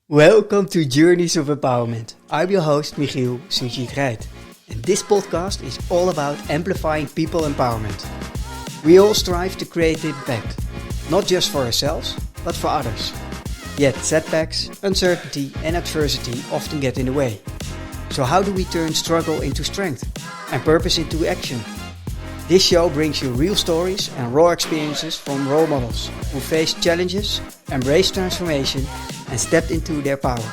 Welcome to Journeys of Empowerment. I'm your host, Michiel Sujit Rijt. And this podcast is all about amplifying people empowerment. We all strive to create impact, not just for ourselves, but for others. Yet setbacks, uncertainty and adversity often get in the way. So how do we turn struggle into strength and purpose into action? This show brings you real stories and raw experiences from role models who faced challenges, embraced transformation and stepped into their power.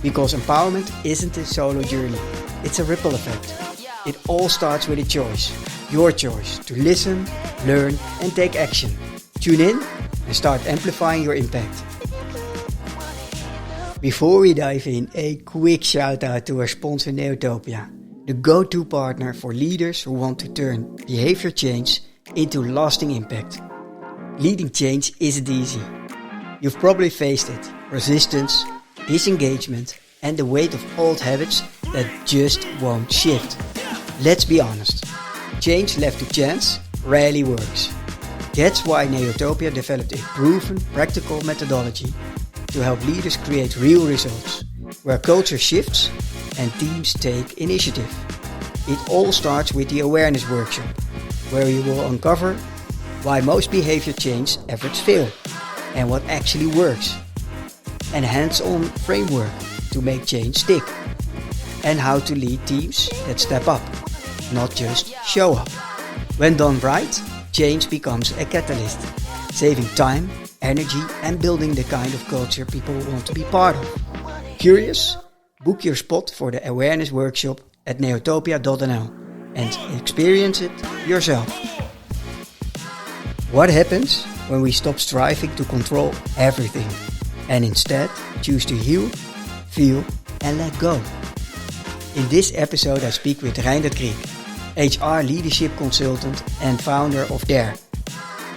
Because empowerment isn't a solo journey, it's a ripple effect. It all starts with a choice, your choice to listen, learn and take action. Tune in and start amplifying your impact. Before we dive in, a quick shout out to our sponsor Neotopia, the go-to partner for leaders who want to turn behavior change into lasting impact. Leading change isn't easy. You've probably faced it, resistance, disengagement and the weight of old habits that just won't shift. Let's be honest, change left to chance rarely works. That's why Neotopia developed a proven practical methodology to help leaders create real results, where culture shifts and teams take initiative. It all starts with the awareness workshop, where you will uncover why most behavior change efforts fail and what actually works, and hands-on framework to make change stick, and how to lead teams that step up, not just show up. When done right, change becomes a catalyst, saving time, energy and building the kind of culture people want to be part of. Curious? Book your spot for the awareness workshop at neotopia.nl and experience it yourself. What happens when we stop striving to control everything and instead choose to heal, feel and let go? In this episode I speak with Reindert Kriek, HR leadership consultant and founder of Dare,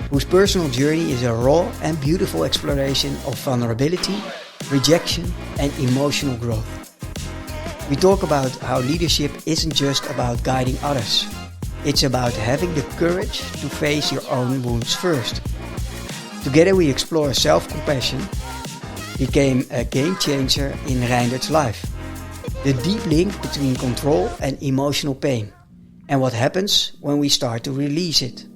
whose personal journey is a raw and beautiful exploration of vulnerability, rejection and emotional growth. We talk about how leadership isn't just about guiding others. It's about having the courage to face your own wounds first. Together we explore self-compassion became a game changer in Reindert's life. The deep link between control and emotional pain, and what happens when we start to release it.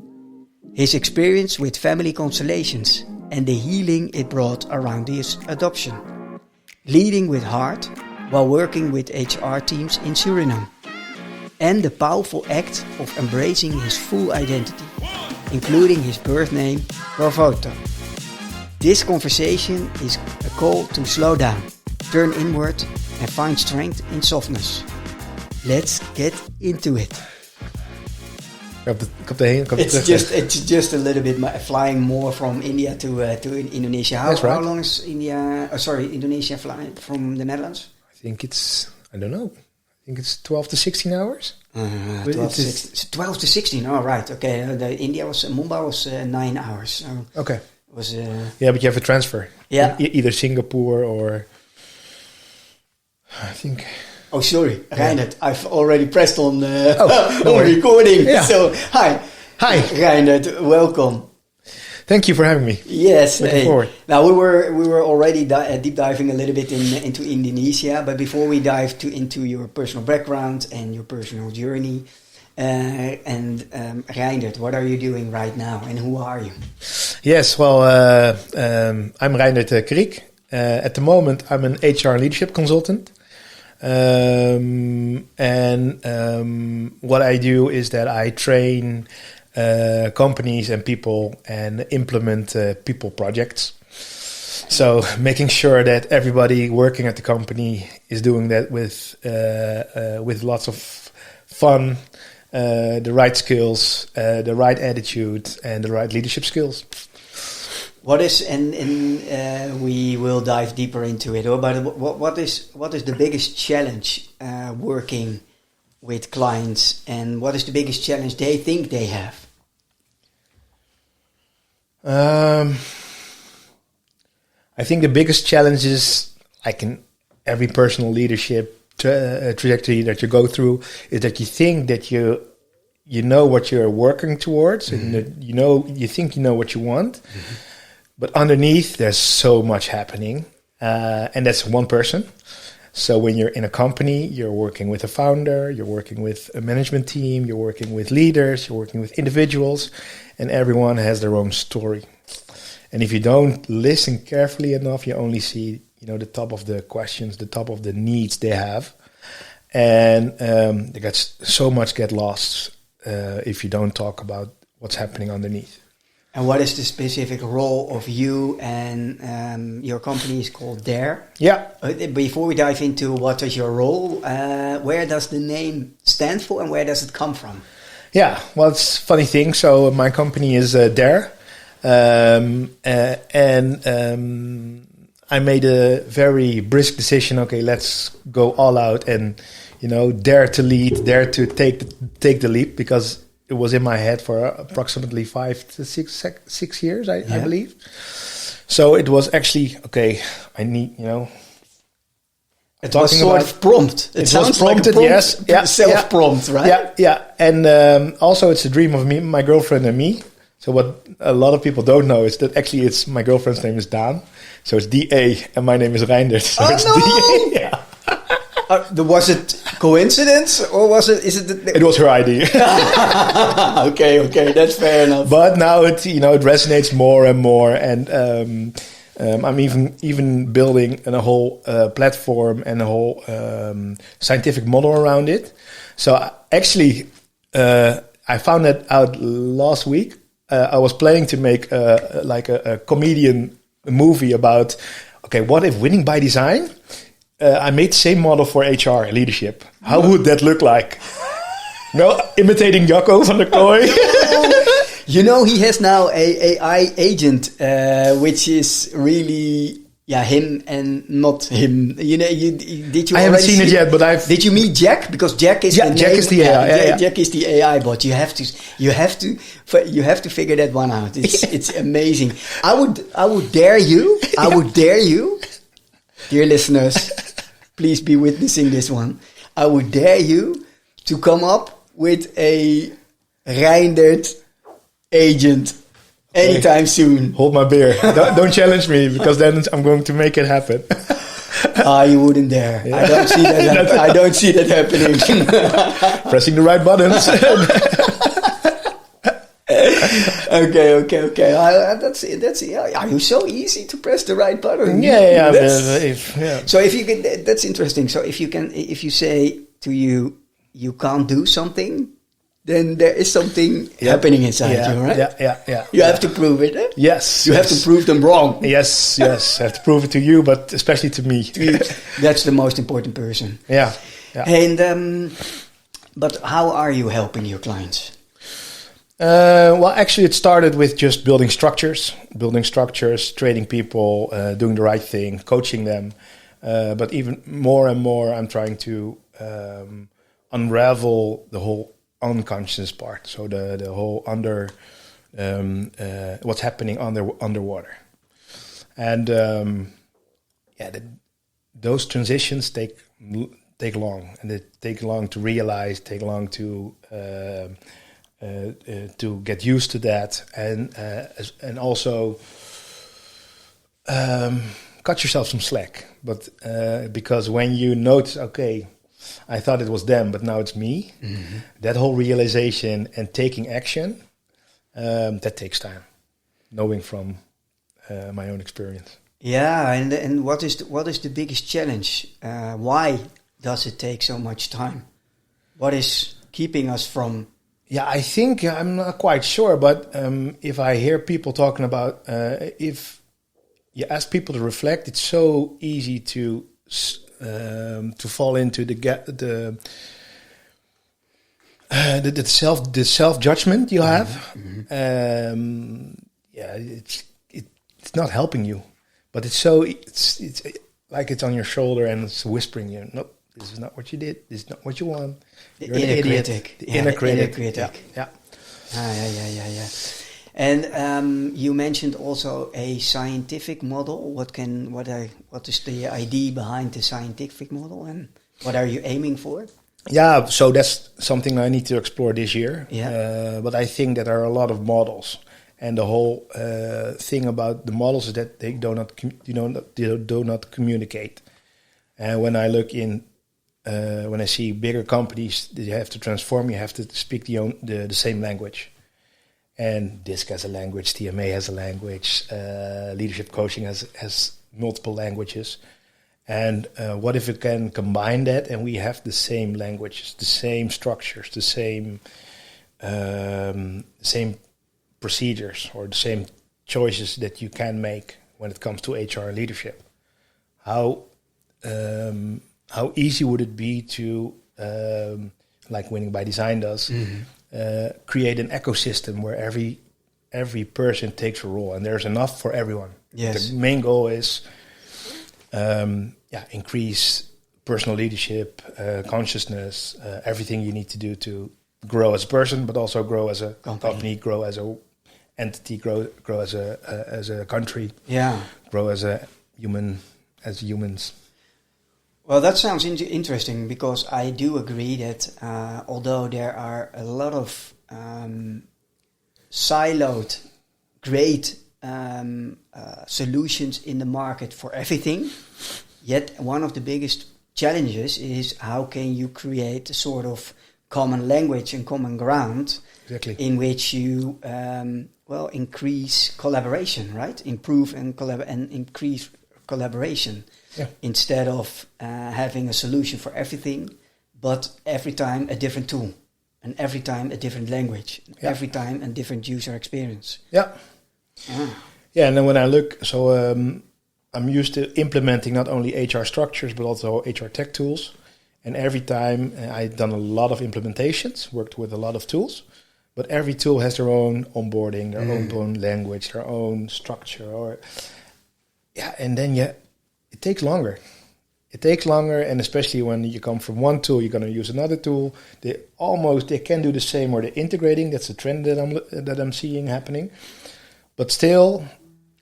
His experience with family constellations and the healing it brought around his adoption. Leading with heart while working with HR teams in Suriname. And the powerful act of embracing his full identity, including his birth name, Bravoto. This conversation is a call to slow down, turn inward and find strength in softness. Let's get into it. It's just a little bit flying more from India to Indonesia. How long is Indonesia flying from the Netherlands? I think it's, I don't know. I think it's 12 to 16 hours. 12 to 16. Oh, right. Okay. Mumbai was 9 hours. So okay. Was yeah, but you have a transfer. Yeah. Either Singapore or I think. Oh, sorry, Reindert. I've already pressed on on recording. Yeah. So, hi, Reindert. Welcome. Thank you for having me. Yes. Looking forward. Now we were already deep diving a little bit into Indonesia, but before we dive into your personal background and your personal journey, Reindert, what are you doing right now, and who are you? Yes, well, I'm Reindert Kriek. At the moment, I'm an HR leadership consultant. What I do is that I train companies and people and implement people projects. So making sure that everybody working at the company is doing that with lots of fun, the right skills, the right attitude, and the right leadership skills. What is we will dive deeper into it. But what is the biggest challenge working with clients, and what is the biggest challenge they think they have? I think the biggest challenge is, like in every personal leadership trajectory that you go through, is that you think that you know what you're working towards, mm-hmm. and that you think you know what you want. Mm-hmm. But underneath, there's so much happening and that's one person. So when you're in a company, you're working with a founder, you're working with a management team, you're working with leaders, you're working with individuals, and everyone has their own story. And if you don't listen carefully enough, you only see, the top of the questions, the top of the needs they have. And they get lost if you don't talk about what's happening underneath. And what is the specific role of you and your company is called Dare? Yeah. Before we dive into what is your role, where does the name stand for and where does it come from? Yeah, well, it's a funny thing. So my company is Dare. I made a very brisk decision. Okay, let's go all out and, dare to lead, dare to take the leap, because it was in my head for approximately 5 to 6 years, I believe. So it was actually, okay, I need, It was sort of prompt. It sounds prompted, like a prompt, yes. self-prompt, right? Yeah. And also it's a dream of me, my girlfriend and me. So what a lot of people don't know is that actually it's my girlfriend's name is Daan. So it's D-A and my name is Reindert. So it's D-A, yeah. Was it coincidence or is it? It was her idea. Okay, that's fair enough. But now it resonates more and more, and I'm even building a whole platform and a whole scientific model around it. So actually, I found that out last week. I was planning to make a comedian movie about, okay, what if winning by design? I made the same model for HR leadership. How would that look like? Imitating Jacco van der Kooi. He has now a AI agent, which is really him and not him. Did you? I haven't seen it yet, but Did you meet Jack? Because Jack is Jack is the AI. Jack is the AI bot. You have to figure that one out. It's amazing. I would dare you. I would dare you, dear listeners. Please be witnessing this one. I would dare you to come up with a Reindert agent anytime soon. Hold my beer. Don't challenge me, because then I'm going to make it happen. You wouldn't dare. Yeah. I don't see that happening. Pressing the right buttons. Okay. That's are you so easy to press the right button? Yeah. So if you can, that's interesting. So if you say to you can't do something, then there is something happening inside you, right? Yeah. You have to prove it. Eh? Yes. You have to prove them wrong. Yes. I have to prove it to you, but especially to me. That's the most important person. Yeah. And but how are you helping your clients? Well, actually, it started with just building structures, training people, doing the right thing, coaching them. But even more and more, I'm trying to unravel the whole unconscious part. So the whole what's happening underwater. And those transitions take long, and they take long to realize, take long to get used to that, and also cut yourself some slack. But because when you notice, okay, I thought it was them, but now it's me. Mm-hmm. That whole realization and taking action, that takes time. Knowing from my own experience. Yeah, and what is the biggest challenge? Why does it take so much time? What is keeping us from? Yeah, I think I'm not quite sure, but if I hear people talking about if you ask people to reflect, it's so easy to fall into the self judgment you have. Mm-hmm. It's not helping you, but it's like it's on your shoulder and it's whispering you, nope, this is not what you did, this is not what you want. You're an idiot. The inner critic. Yeah. And you mentioned also a scientific model. What is the idea behind the scientific model, and what are you aiming for? Yeah, so that's something I need to explore this year. Yeah. But I think that there are a lot of models, And the whole thing about the models is that they do not communicate. And when I look in, when I see bigger companies that you have to transform, you have to speak the same language. And DISC has a language, TMA has a language, leadership coaching has multiple languages. And what if we can combine that and we have the same languages, the same structures, the same procedures or the same choices that you can make when it comes to HR and leadership? How easy would it be to, like Winning by Design does, create an ecosystem where every person takes a role and there's enough for everyone? Yes. The main goal is increase personal leadership, consciousness, everything you need to do to grow as a person, but also grow as a company, grow as a entity, grow as a country, grow as a human, as humans. Well, that sounds interesting, because I do agree that although there are a lot of siloed, great solutions in the market for everything, yet one of the biggest challenges is how can you create a sort of common language and common ground in which you increase collaboration, right? Improve and increase collaboration. Yeah. Instead of having a solution for everything, but every time a different tool, and every time a different language, every time a different user experience. Yeah. Yeah, and then when I look, so I'm used to implementing not only HR structures, but also HR tech tools. And every time I've done a lot of implementations, worked with a lot of tools, but every tool has their own onboarding, their own language, their own structure. And then it takes longer. It takes longer, and especially when you come from one tool, you're going to use another tool. They can do the same, or they're integrating. That's a trend that I'm seeing happening. But still,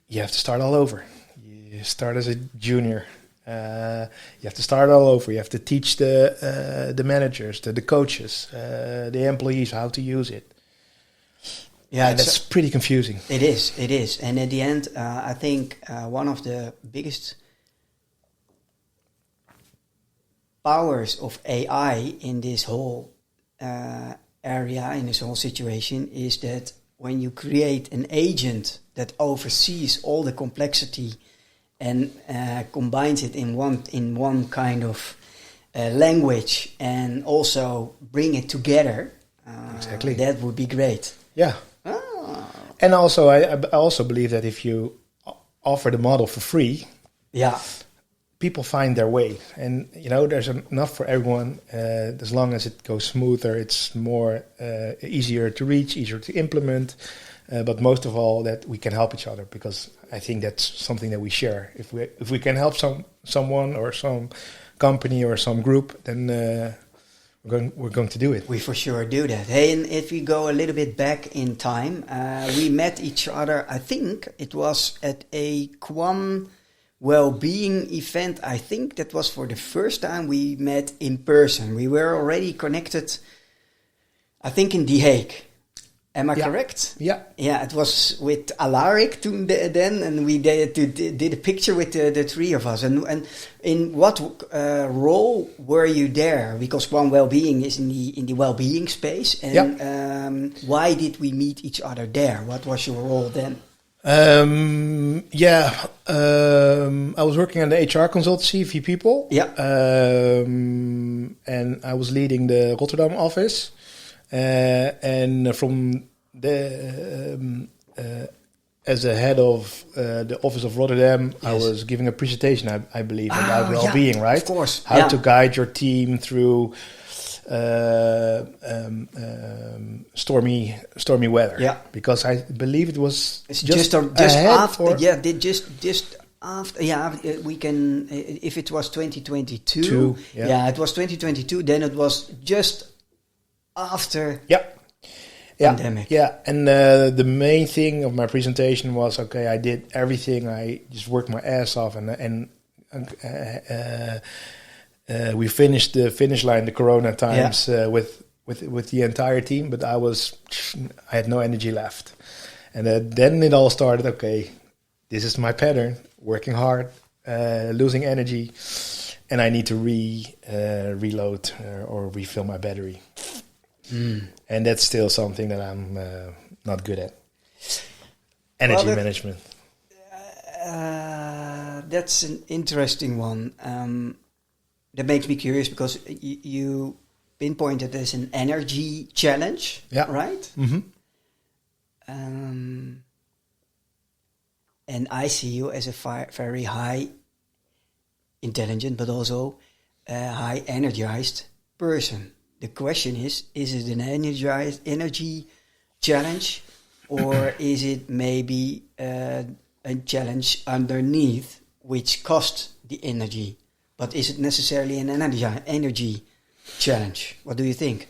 you have to start all over. You start as a junior. You have to start all over. You have to teach the managers, the coaches, the employees how to use it. Yeah, that's pretty confusing. It is. And at the end, I think one of the biggest powers of AI in this whole area, in this whole situation, is that when you create an agent that oversees all the complexity and combines it in one kind of language, and also bring it together, that would be great. Yeah. And also, I also believe that if you offer the model for free, people find their way, and there's enough for everyone. As long as it goes smoother, it's more easier to reach, easier to implement. But most of all, that we can help each other, because I think that's something that we share. If we can help someone or some company or some group, then we're going to do it. We for sure do that. Hey, and if we go a little bit back in time, we met each other. I think it was at a Quam well-being event. I think that was for the first time we met in person. We were already connected, I think, in The Hague. Am I correct? Yeah. Yeah, it was with Alaric then, and we did a picture with the three of us. And in what role were you there? Because Quam Wellbeing is in the well-being space. And why did we meet each other there? What was your role then? I was working on the HR consultancy, few people. Yeah. And I was leading the Rotterdam office. And from the as a head of the office of Rotterdam, I was giving a presentation, I believe, about well-being, right? Of course. How to guide your team through stormy weather. Yeah. Because I believe it was just after. Yeah, just after. Yeah, we can. If it was 2022. It was 2022. Then it was just after pandemic. Yeah, and the main thing of my presentation was, I did everything. I just worked my ass off, and we finished the finish line, the Corona times, with the entire team. But I had no energy left, And then it all started. Okay, this is my pattern: working hard, losing energy, and I need to reload or refill my battery. And that's still something that I'm not good at. Energy management. That's an interesting one. That makes me curious because you pinpointed as an energy challenge, right? Mm-hmm. And I see you as a very high intelligent, but also high energized person. The question is it an energy challenge, or is it maybe a challenge underneath which costs the energy? But is it necessarily an energy challenge? What do you think?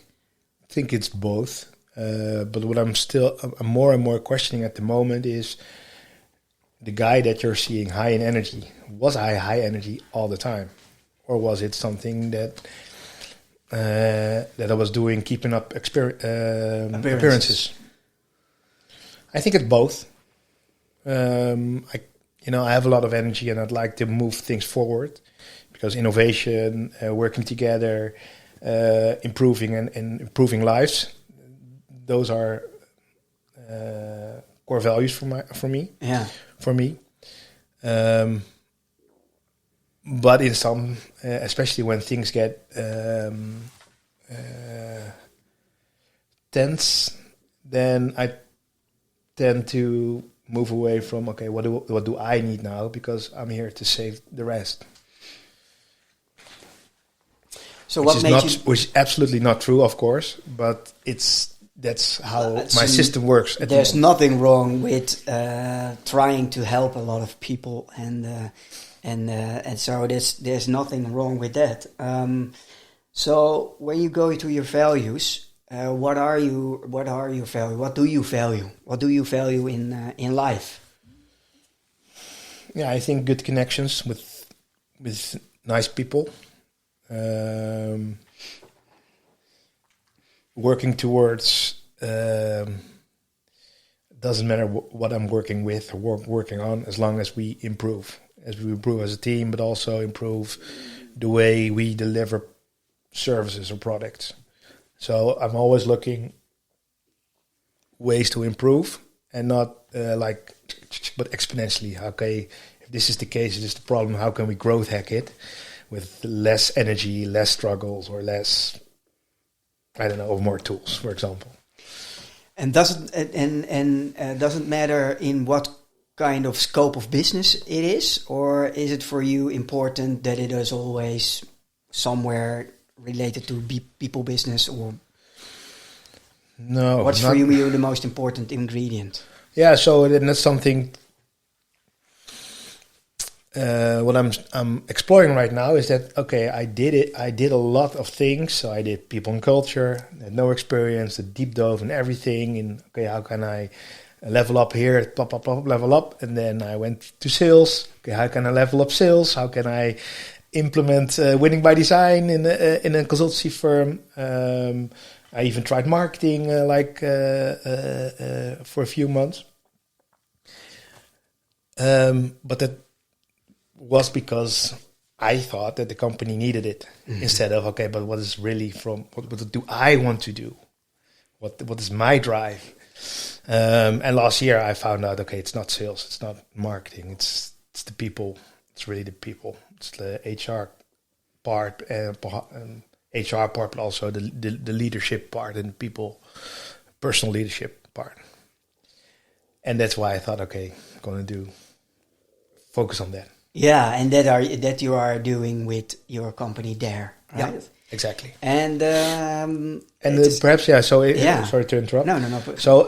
I think it's both. But what I'm more and more questioning at the moment is the guy that you're seeing high in energy. Was I high energy all the time? Or was it something that I was doing, keeping up appearances? I think it's both. I have a lot of energy and I'd like to move things forward because innovation, working together, improving and improving lives, those are core values for me. Yeah. For me. But in some, especially when things get tense, then I tend to move away from, okay, what do I need now? Because I'm here to save the rest. So which is absolutely not true, of course, but that's how my system works. There's nothing wrong with trying to help a lot of people, and so there's nothing wrong with that. So when you go to your values, what are your values? What do you value? What do you value in life? Yeah, I think good connections with nice people. Working towards doesn't matter what I'm working with or working on, as long as we improve as a team, but also improve the way we deliver services or products. So I'm always looking ways to improve and not but exponentially. Okay, if this is the case, this is the problem. How can we growth hack it with less energy, less struggles, or less, I don't know, or more tools, for example. And doesn't matter in what kind of scope of business it is, or is it for you important that it is always somewhere related to people business, or no? What's for you the most important ingredient? Yeah, so that's something. What I'm exploring right now is that, okay, I did a lot of things. So I did people and culture, had no experience, a deep dive and everything. And okay, how can I level up here, level up? And then I went to sales. Okay, how can I level up sales? How can I implement winning by design in a consultancy firm? I even tried marketing for a few months. But that was because I thought that the company needed it, instead of, okay, but what is really what do I want to do? What is my drive? And last year I found out, okay, it's not sales, it's not marketing, it's the people. It's really the people. It's the HR part and HR part, but also the leadership part and people, personal leadership part. And that's why I thought, okay, I'm going to focus on that. Yeah, and that you are doing with your company there, right? Yeah, exactly. And perhaps, yeah. So sorry to interrupt. No. So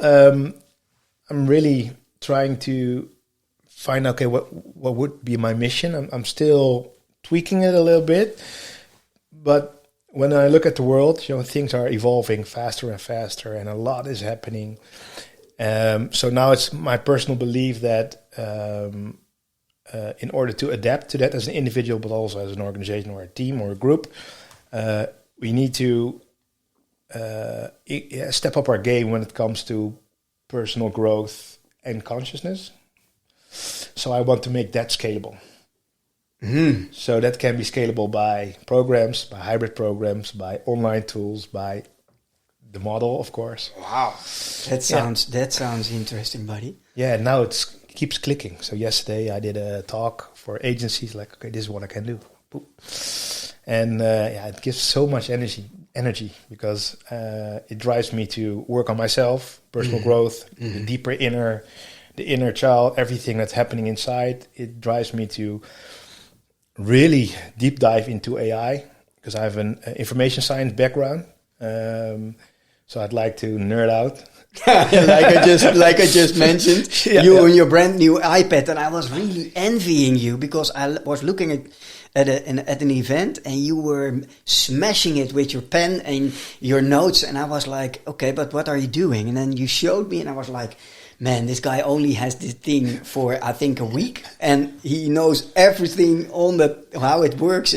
I'm really trying to find, okay, what would be my mission. I'm still tweaking it a little bit, but when I look at the world, things are evolving faster and faster, and a lot is happening. So now it's my personal belief that. In order to adapt to that as an individual, but also as an organization or a team or a group, we need to step up our game when it comes to personal growth and consciousness. So I want to make that scalable. So that can be scalable by programs, by hybrid programs, by online tools, by the model, of course. Wow, that sounds interesting, buddy. Yeah, now it keeps clicking. So yesterday I did a talk for agencies, like, okay, this is what I can do. Boop. And it gives so much energy because it drives me to work on myself, personal growth, the deeper the inner child, everything that's happening inside. It drives me to really deep dive into AI because I have an information science background. So I'd like to nerd out. like I just mentioned, on your brand new iPad, and I was really envying you because I was looking at an event and you were smashing it with your pen and your notes, and I was like, okay, but what are you doing? And then you showed me, and I was like, man, this guy only has this thing for I think a week, and he knows everything on how it works.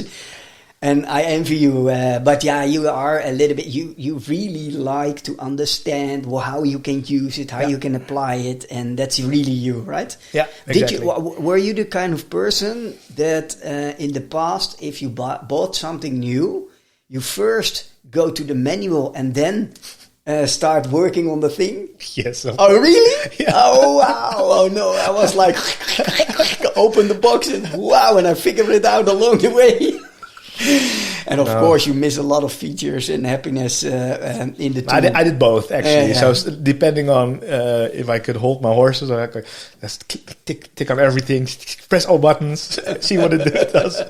And I envy you, but yeah, you are a little bit. You really like to understand how you can use it, how you can apply it, and that's really you, right? Yeah, exactly. Were you the kind of person that in the past, if you bought something new, you first go to the manual and then start working on the thing? Yes. Oh, really? Yeah. Oh, wow. Oh, no. I was like, open the box and wow, and I figured it out along the way. And of course, you miss a lot of features and happiness in the tool. I did both, actually. So depending on if I could hold my horses, or I could just tick on everything, press all buttons, see what it does.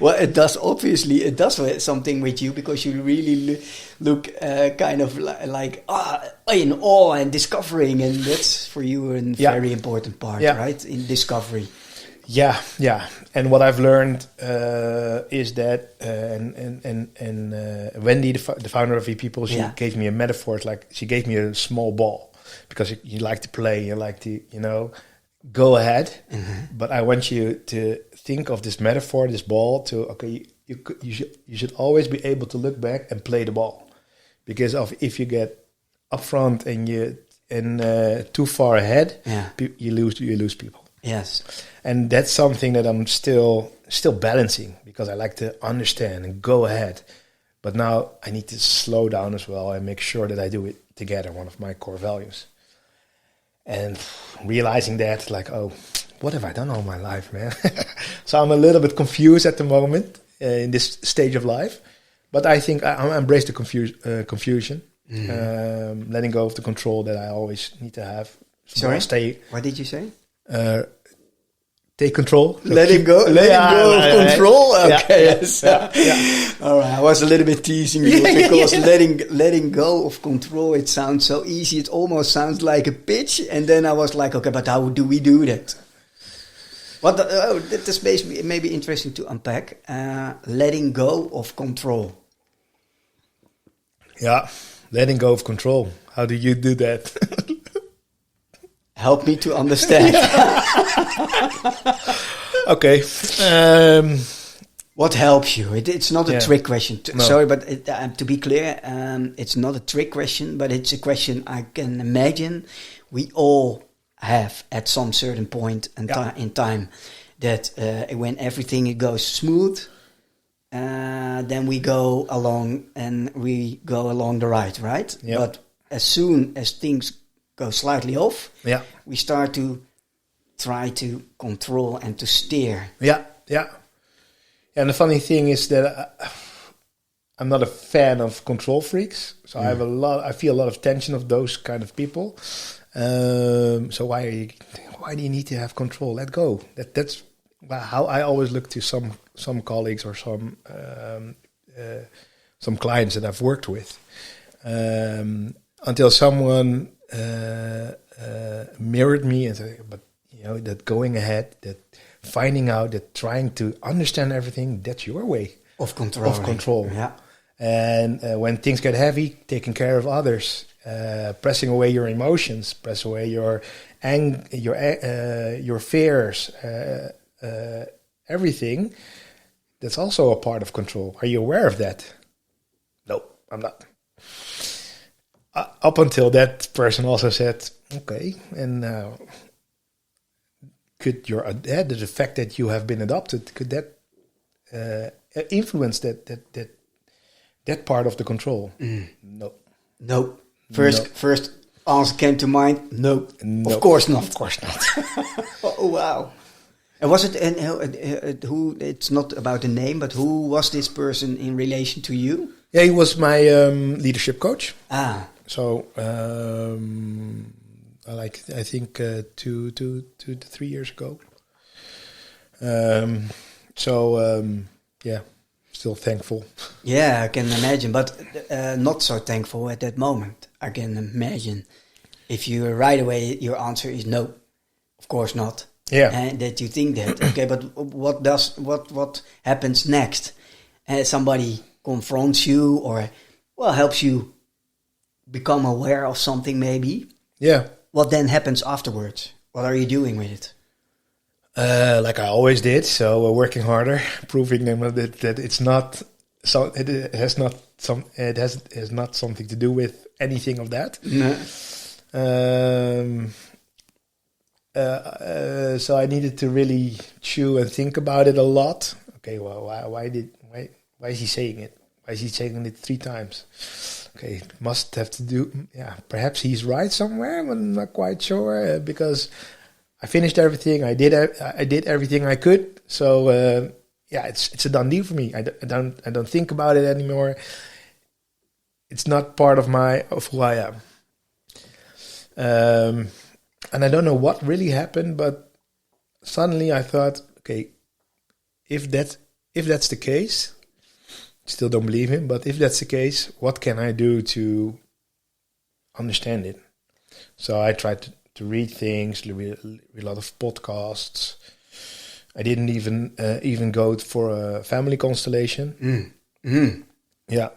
Well, it does. Obviously, it does something with you because you really look kind of like in awe and discovering, and that's for you a very important part, right? In discovery. Yeah. And what I've learned is that, and Wendy, the founder of ePeople, she gave me a metaphor. It's like she gave me a small ball because you like to play, you like to, go ahead. But I want you to think of this metaphor, this ball. You should always be able to look back and play the ball, because if you get up front and too far ahead, you lose people. Yes. And that's something that I'm still balancing, because I like to understand and go ahead. But now I need to slow down as well and make sure that I do it together, one of my core values. And realizing that, like, oh, what have I done all my life, man? So I'm a little bit confused at the moment in this stage of life. But I think I embrace the confusion, letting go of the control that I always need to have. Sorry? What did you say? Take control. Letting go of control. Okay. Yes. Yeah. All right. I was a little bit teasing you because letting go of control, it sounds so easy. It almost sounds like a pitch. And then I was like, okay, but how do we do that? That is maybe interesting to unpack. Letting go of control. Yeah, letting go of control. How do you do that? Help me to understand. Okay. What helps you? It's not a trick question. No. Sorry, but to be clear, it's not a trick question, but it's a question I can imagine we all have at some certain point in time, that when everything goes smooth, then we go along the right? Yeah. But as soon as things go slightly off, we start to try to control and to steer. Yeah. And the funny thing is that I'm not a fan of control freaks. So I feel a lot of tension of those kind of people. So why do you need to have control? Let go. That's how I always look to some colleagues or some clients that I've worked with, until someone mirrored me and said, but that going ahead, that finding out, that trying to understand everything, that's your way of control. Yeah. And when things get heavy, taking care of others, pressing away your emotions, press away your fears, everything. That's also a part of control. Are you aware of that? No, I'm not. Up until that person also said, Okay, and could the fact that you have been adopted, could that influence that part of the control? No. Nope. First answer came to mind. Nope. Of course not. Of course not. Oh wow. And was it who? It's not about the name, but who was this person in relation to you? Yeah, he was my leadership coach. So I think 2 to 3 years ago. Yeah, still thankful. Yeah, I can imagine, but not so thankful at that moment. I can imagine. If you right away your answer is no, of course not. Yeah, and that you think that. Okay, but what happens next? Somebody confronts you, or helps you become aware of something, maybe. Yeah. What then happens afterwards? What are you doing with it? Like I always did. So working harder, proving them that it's not. So it has not something to do with anything of that. No. So I needed to really chew and think about it a lot. Okay, well, why is he saying it? Why is he saying it 3 times? Okay, it must have to do. Yeah, perhaps he's right somewhere. I'm not quite sure because I finished everything. I did everything I could. So it's a done deal for me. I don't think about it anymore. It's not part of who I am. And I don't know what really happened, but suddenly I thought, okay, if that's the case, still don't believe him, but if that's the case, what can I do to understand it? So I tried to read things, read a lot of podcasts. I didn't even go for a family constellation. Yeah.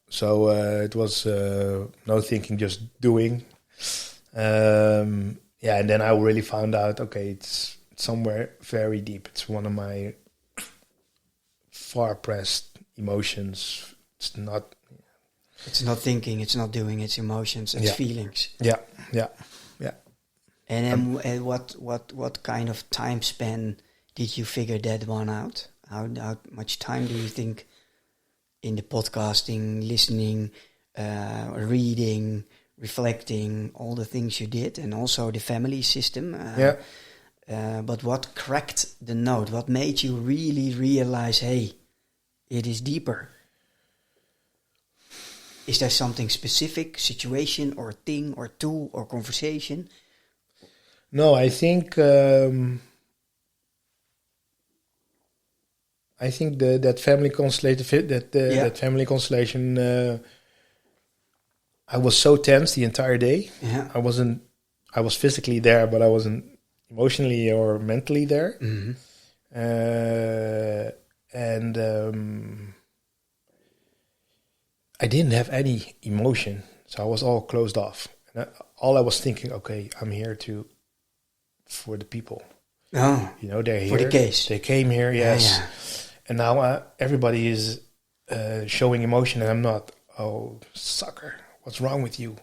So it was no thinking, just doing. And then I really found out, okay, it's somewhere very deep. It's one of my far-pressed emotions. It's not thinking, it's not doing, it's emotions, it's feelings. Yeah. And then what kind of time span did you figure that one out? How much time do you think in the podcasting, listening, reading, reflecting, all the things you did, and also the family system? But what cracked the node? What made you really realize, hey, it is deeper? Is there something specific, situation or thing or tool or conversation? No, I think that family constellation, that family constellation. I was so tense the entire day. Yeah. I was physically there, but I wasn't emotionally or mentally there. Mm-hmm. I didn't have any emotion, so I was all closed off. And all I was thinking, okay, I'm here for the people. Oh, they're here for the case. They came here, yes. Yeah. And now everybody is showing emotion, and I'm not. Oh, sucker! What's wrong with you?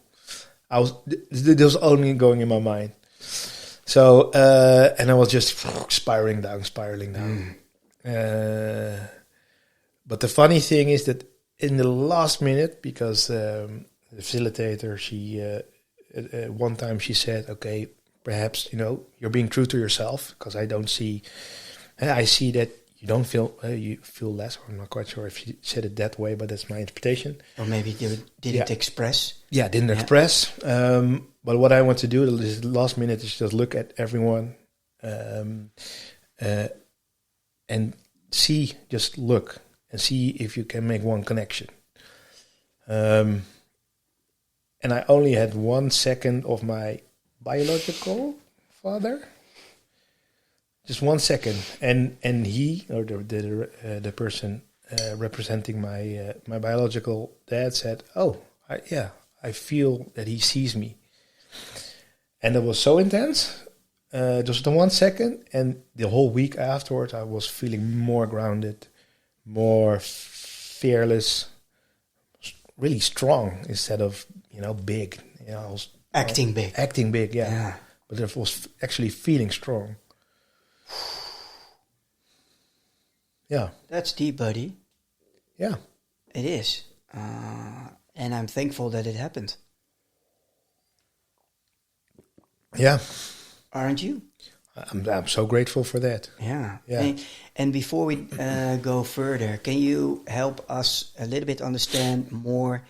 This was only going in my mind. So, and I was just spiraling down. But the funny thing is that in the last minute, because the facilitator, she one time she said, okay, perhaps, you're being true to yourself, because I see that you don't feel, you feel less. I'm not quite sure if she said it that way, but that's my interpretation. Or maybe didn't express. Yeah, didn't express. But what I want to do this last minute is just look at everyone and just look and see if you can make one connection. And I only had 1 second of my biological father. Just 1 second, and he, or the person representing my biological dad, said, "Oh, I feel that he sees me," and it was so intense. Just the 1 second, and the whole week afterwards, I was feeling more grounded, more fearless, really strong instead of big. I was Acting big. Acting big, yeah. Yeah. But it was actually feeling strong. Yeah. That's deep, buddy. Yeah. It is. And I'm thankful that it happened. Yeah. Aren't you? I'm so grateful for that. Yeah. Yeah. And before we go further, can you help us a little bit understand more,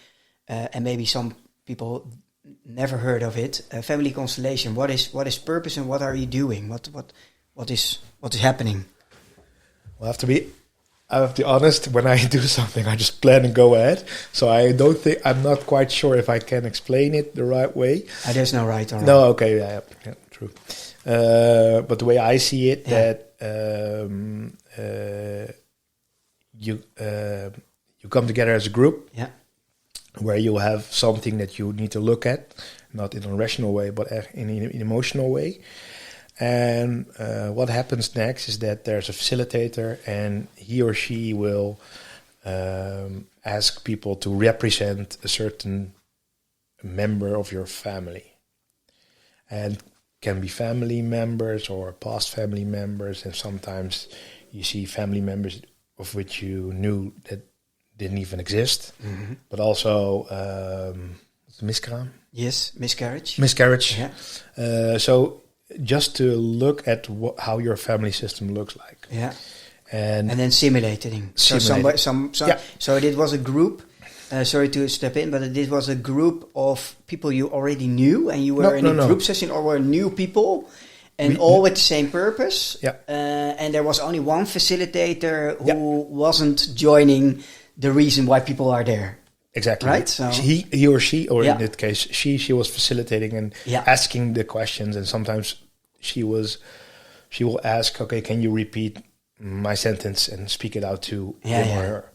and maybe some people never heard of it, family constellation. What is purpose and what are you doing? What is happening? Well, I have to be honest, when I do something, I just plan and go ahead. So I'm not quite sure if I can explain it the right way. There's no right or wrong. No, okay, yeah, true. But the way I see it, that you come together as a group, where you have something that you need to look at, not in a rational way, but in an emotional way. And what happens next is that there's a facilitator, and he or she will ask people to represent a certain member of your family. And can be family members or past family members, and sometimes you see family members of which you knew that didn't even exist, but also miskraam. Yes, miscarriage. Miscarriage. Yeah. So just to look at how your family system looks like. Yeah. And then simulating. So it was a group. Sorry to step in, but this was a group of people you already knew, and you were in a group session, or were new people, and all with the same purpose. Yeah. And there was only one facilitator who wasn't joining the reason why people are there. Exactly. Right. So he or she, or in that case, she was facilitating and asking the questions, and sometimes she will ask, okay, can you repeat my sentence and speak it out to him or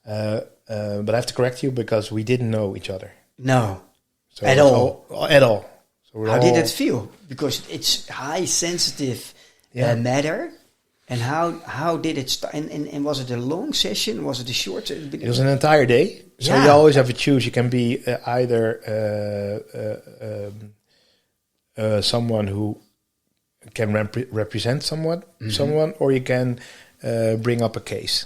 her? But I have to correct you because we didn't know each other. No, so at all. At all. So how did it feel? Because it's high sensitive matter. And how did it start? And was it a long session? Was it a short session? It was an entire day. So you always have to choose. You can be either someone who can represent someone, or you can bring up a case.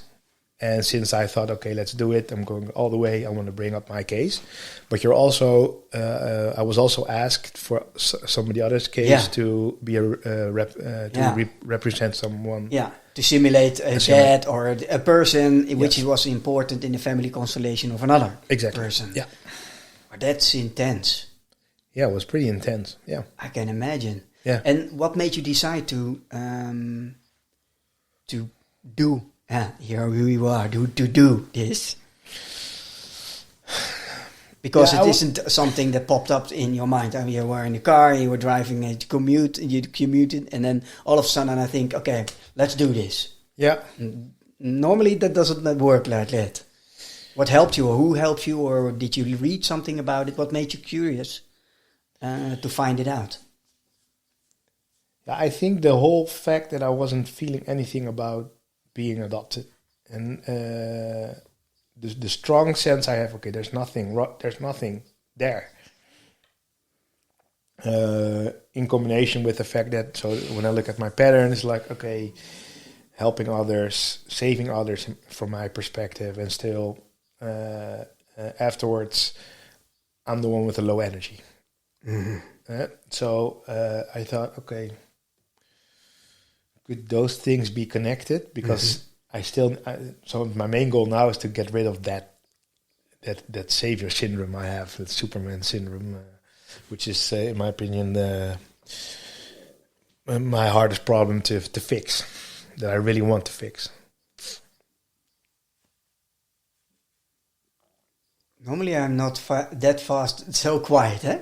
And since I thought, okay, let's do it, I'm going all the way. I want to bring up my case. But you're also, I was also asked for somebody else's case to be represent someone. Yeah, to simulate a dad or a person, which was important in the family constellation of another person. Yeah, but that's intense. Yeah, it was pretty intense. Yeah, I can imagine. Yeah, and what made you decide to do? Here we are to do this, because it isn't something that popped up in your mind. I mean, you were in the car, you were driving you commuted, and then all of a sudden I think, okay, let's do this. Yeah. Normally that doesn't work like that. What helped you, or who helped you, or did you read something about it? What made you curious to find it out? I think the whole fact that I wasn't feeling anything about being adopted, and the strong sense I have, okay, there's nothing there. In combination with the fact that, so when I look at my pattern, it's like, okay, helping others, saving others from my perspective, and still afterwards, I'm the one with the low energy. So I thought, okay, could those things be connected? Because so my main goal now is to get rid of that savior syndrome I have, that Superman syndrome, which is, in my opinion, my hardest problem to fix, that I really want to fix. Normally I'm not that fast, so quiet, eh?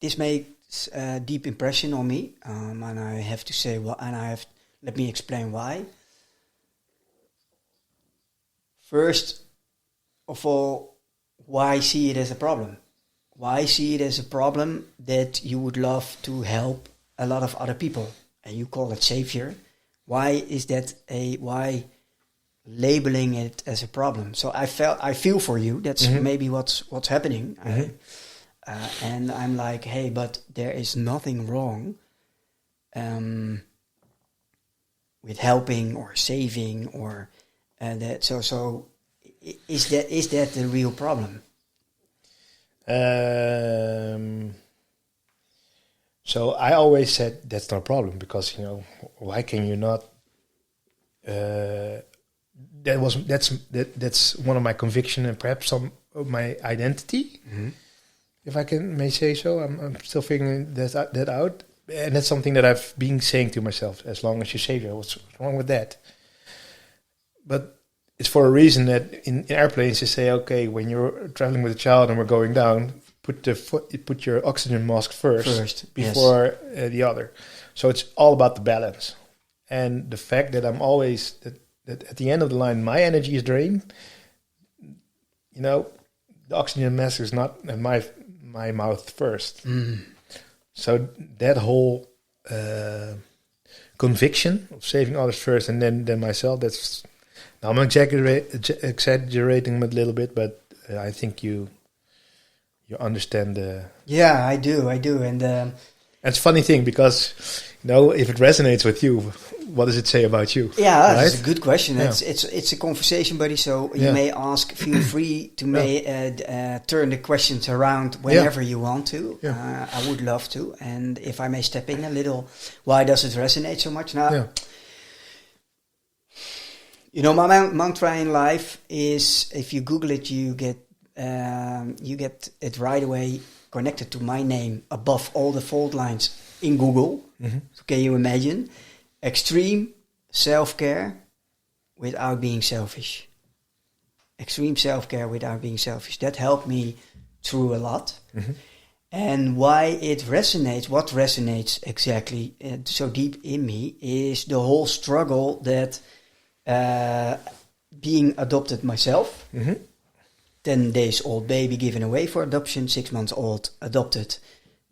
This makes a deep impression on me, and I have to say, let me explain why. First of all, why see it as a problem? Why see it as a problem that you would love to help a lot of other people, and you call it savior? Why is that why labeling it as a problem. So I feel for you. That's maybe what's happening. And I'm like, hey, but there is nothing wrong with helping or saving or that. So is that the real problem? So I always said that's not a problem because why can you not? That's one of my conviction and perhaps some of my identity, if I may say so. I'm still figuring that out, and that's something that I've been saying to myself. As long as you save it, what's wrong with that? But it's for a reason that in airplanes they say, okay, when you're traveling with a child and we're going down, put your oxygen mask first before the other. So it's all about the balance, and the fact that I'm always that at the end of the line my energy is drained. The oxygen mask is not in my mouth first. So that whole conviction of saving others first and then myself. That's now I'm exaggerating a little bit, but I think you understand the. Yeah, I do, and it's a funny thing because if it resonates with you, what does it say about you? Yeah, right? That's a good question. Yeah. It's a conversation, buddy. So you may ask. Feel free to turn the questions around whenever you want to. Yeah. I would love to. And if I may step in a little, why does it resonate so much now? My mantra in life is, if you Google it, you get it right away connected to my name above all the fault lines in Google. So can you imagine? Extreme self-care without being selfish. Extreme self-care without being selfish. That helped me through a lot. And why it resonates, what resonates exactly so deep in me is the whole struggle that being adopted myself, 10 days old baby given away for adoption, 6 months old adopted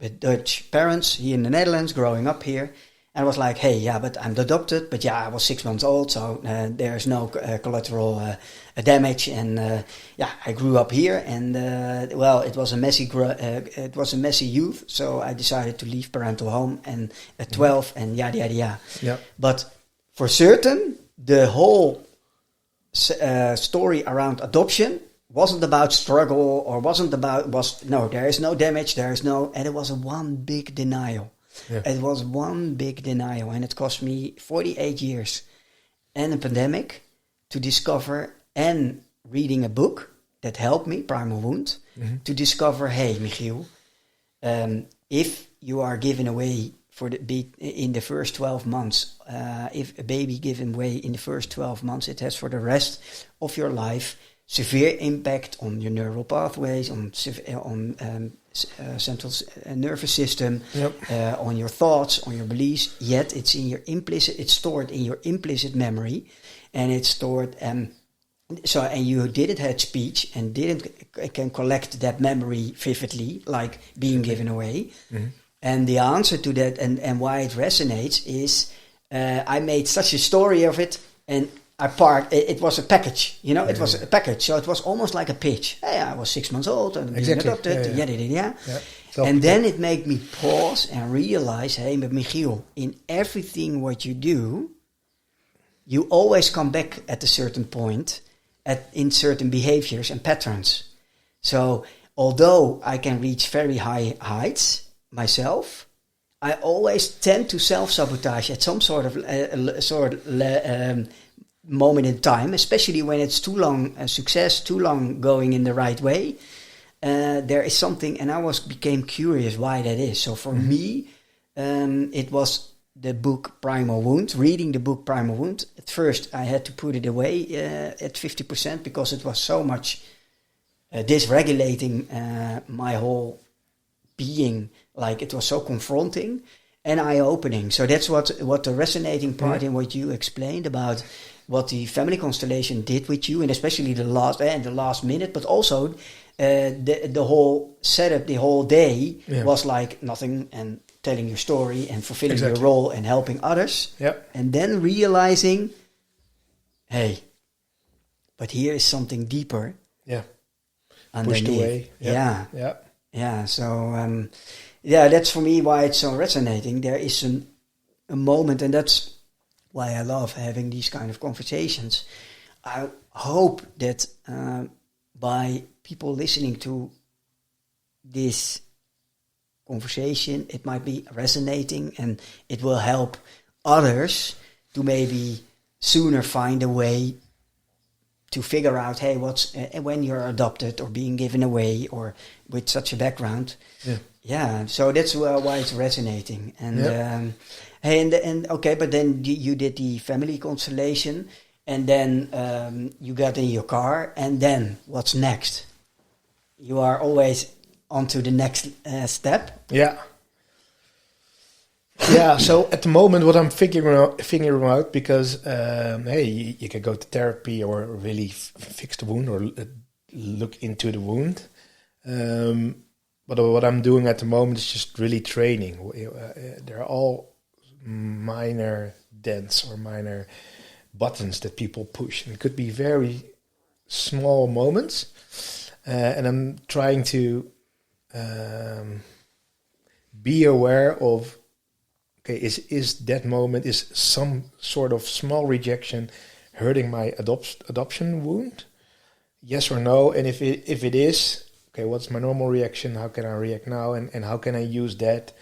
with Dutch parents here in the Netherlands, growing up here. And I was like, hey, but I'm adopted, but I was 6 months old, so there's no collateral damage. And I grew up here, and it was a messy youth, so I decided to leave parental home and at 12 and yada yada yada. Yeah. But for certain, the whole story around adoption wasn't about struggle or there is no damage, and it was one big denial. Yeah. It was one big denial, and it cost me 48 years and a pandemic to discover, and reading a book that helped me, Primal Wound, to discover, hey, Michiel, if you are given away in the first 12 months, if a baby given away in the first 12 months, it has for the rest of your life severe impact on your neural pathways, on central nervous system, on your thoughts, on your beliefs. Yet it's stored in your implicit memory, and it's stored. And you didn't have speech and can collect that memory vividly, like being given away. And the answer to that and why it resonates is I made such a story of it, and it was a package, it was a package. So it was almost like a pitch. Hey, I was 6 months old and being adopted. And then it made me pause and realize, hey, but Michiel, in everything what you do, you always come back at a certain point in certain behaviors and patterns. So although I can reach very high heights myself, I always tend to self-sabotage at some sort of moment in time, especially when it's too long success, too long going in the right way. There is something, and I became curious why that is. So for me, it was the book Primal Wound, reading the book Primal Wound. At first, I had to put it away at 50% because it was so much dysregulating my whole being. Like, it was so confronting and eye-opening. So that's what the resonating part in what you explained about what the family constellation did with you, and especially the last minute, but also the whole setup, the whole day was like nothing, and telling your story and fulfilling your role and helping others. And then realizing, hey, but here is something deeper. Yeah. Underneath. Pushed away. Yeah. So, that's for me why it's so resonating. There is a moment, and that's why I love having these kind of conversations. I hope that by people listening to this conversation, it might be resonating and it will help others to maybe sooner find a way to figure out, hey, what's when you're adopted or being given away or with such a background. Yeah, so that's why it's resonating. And and okay, but then you did the family constellation, and then you got in your car, and then what's next? You are always on to the next step. Yeah. Yeah, so at the moment what I'm figuring out because, hey, you can go to therapy or really fix the wound or look into the wound. But what I'm doing at the moment is just really training. They're all minor dents or minor buttons that people push. And it could be very small moments. And I'm trying to be aware of, okay, is that moment, is some sort of small rejection hurting my adoption wound? Yes or no? And if it is, okay, what's my normal reaction? How can I react now? And how can I use that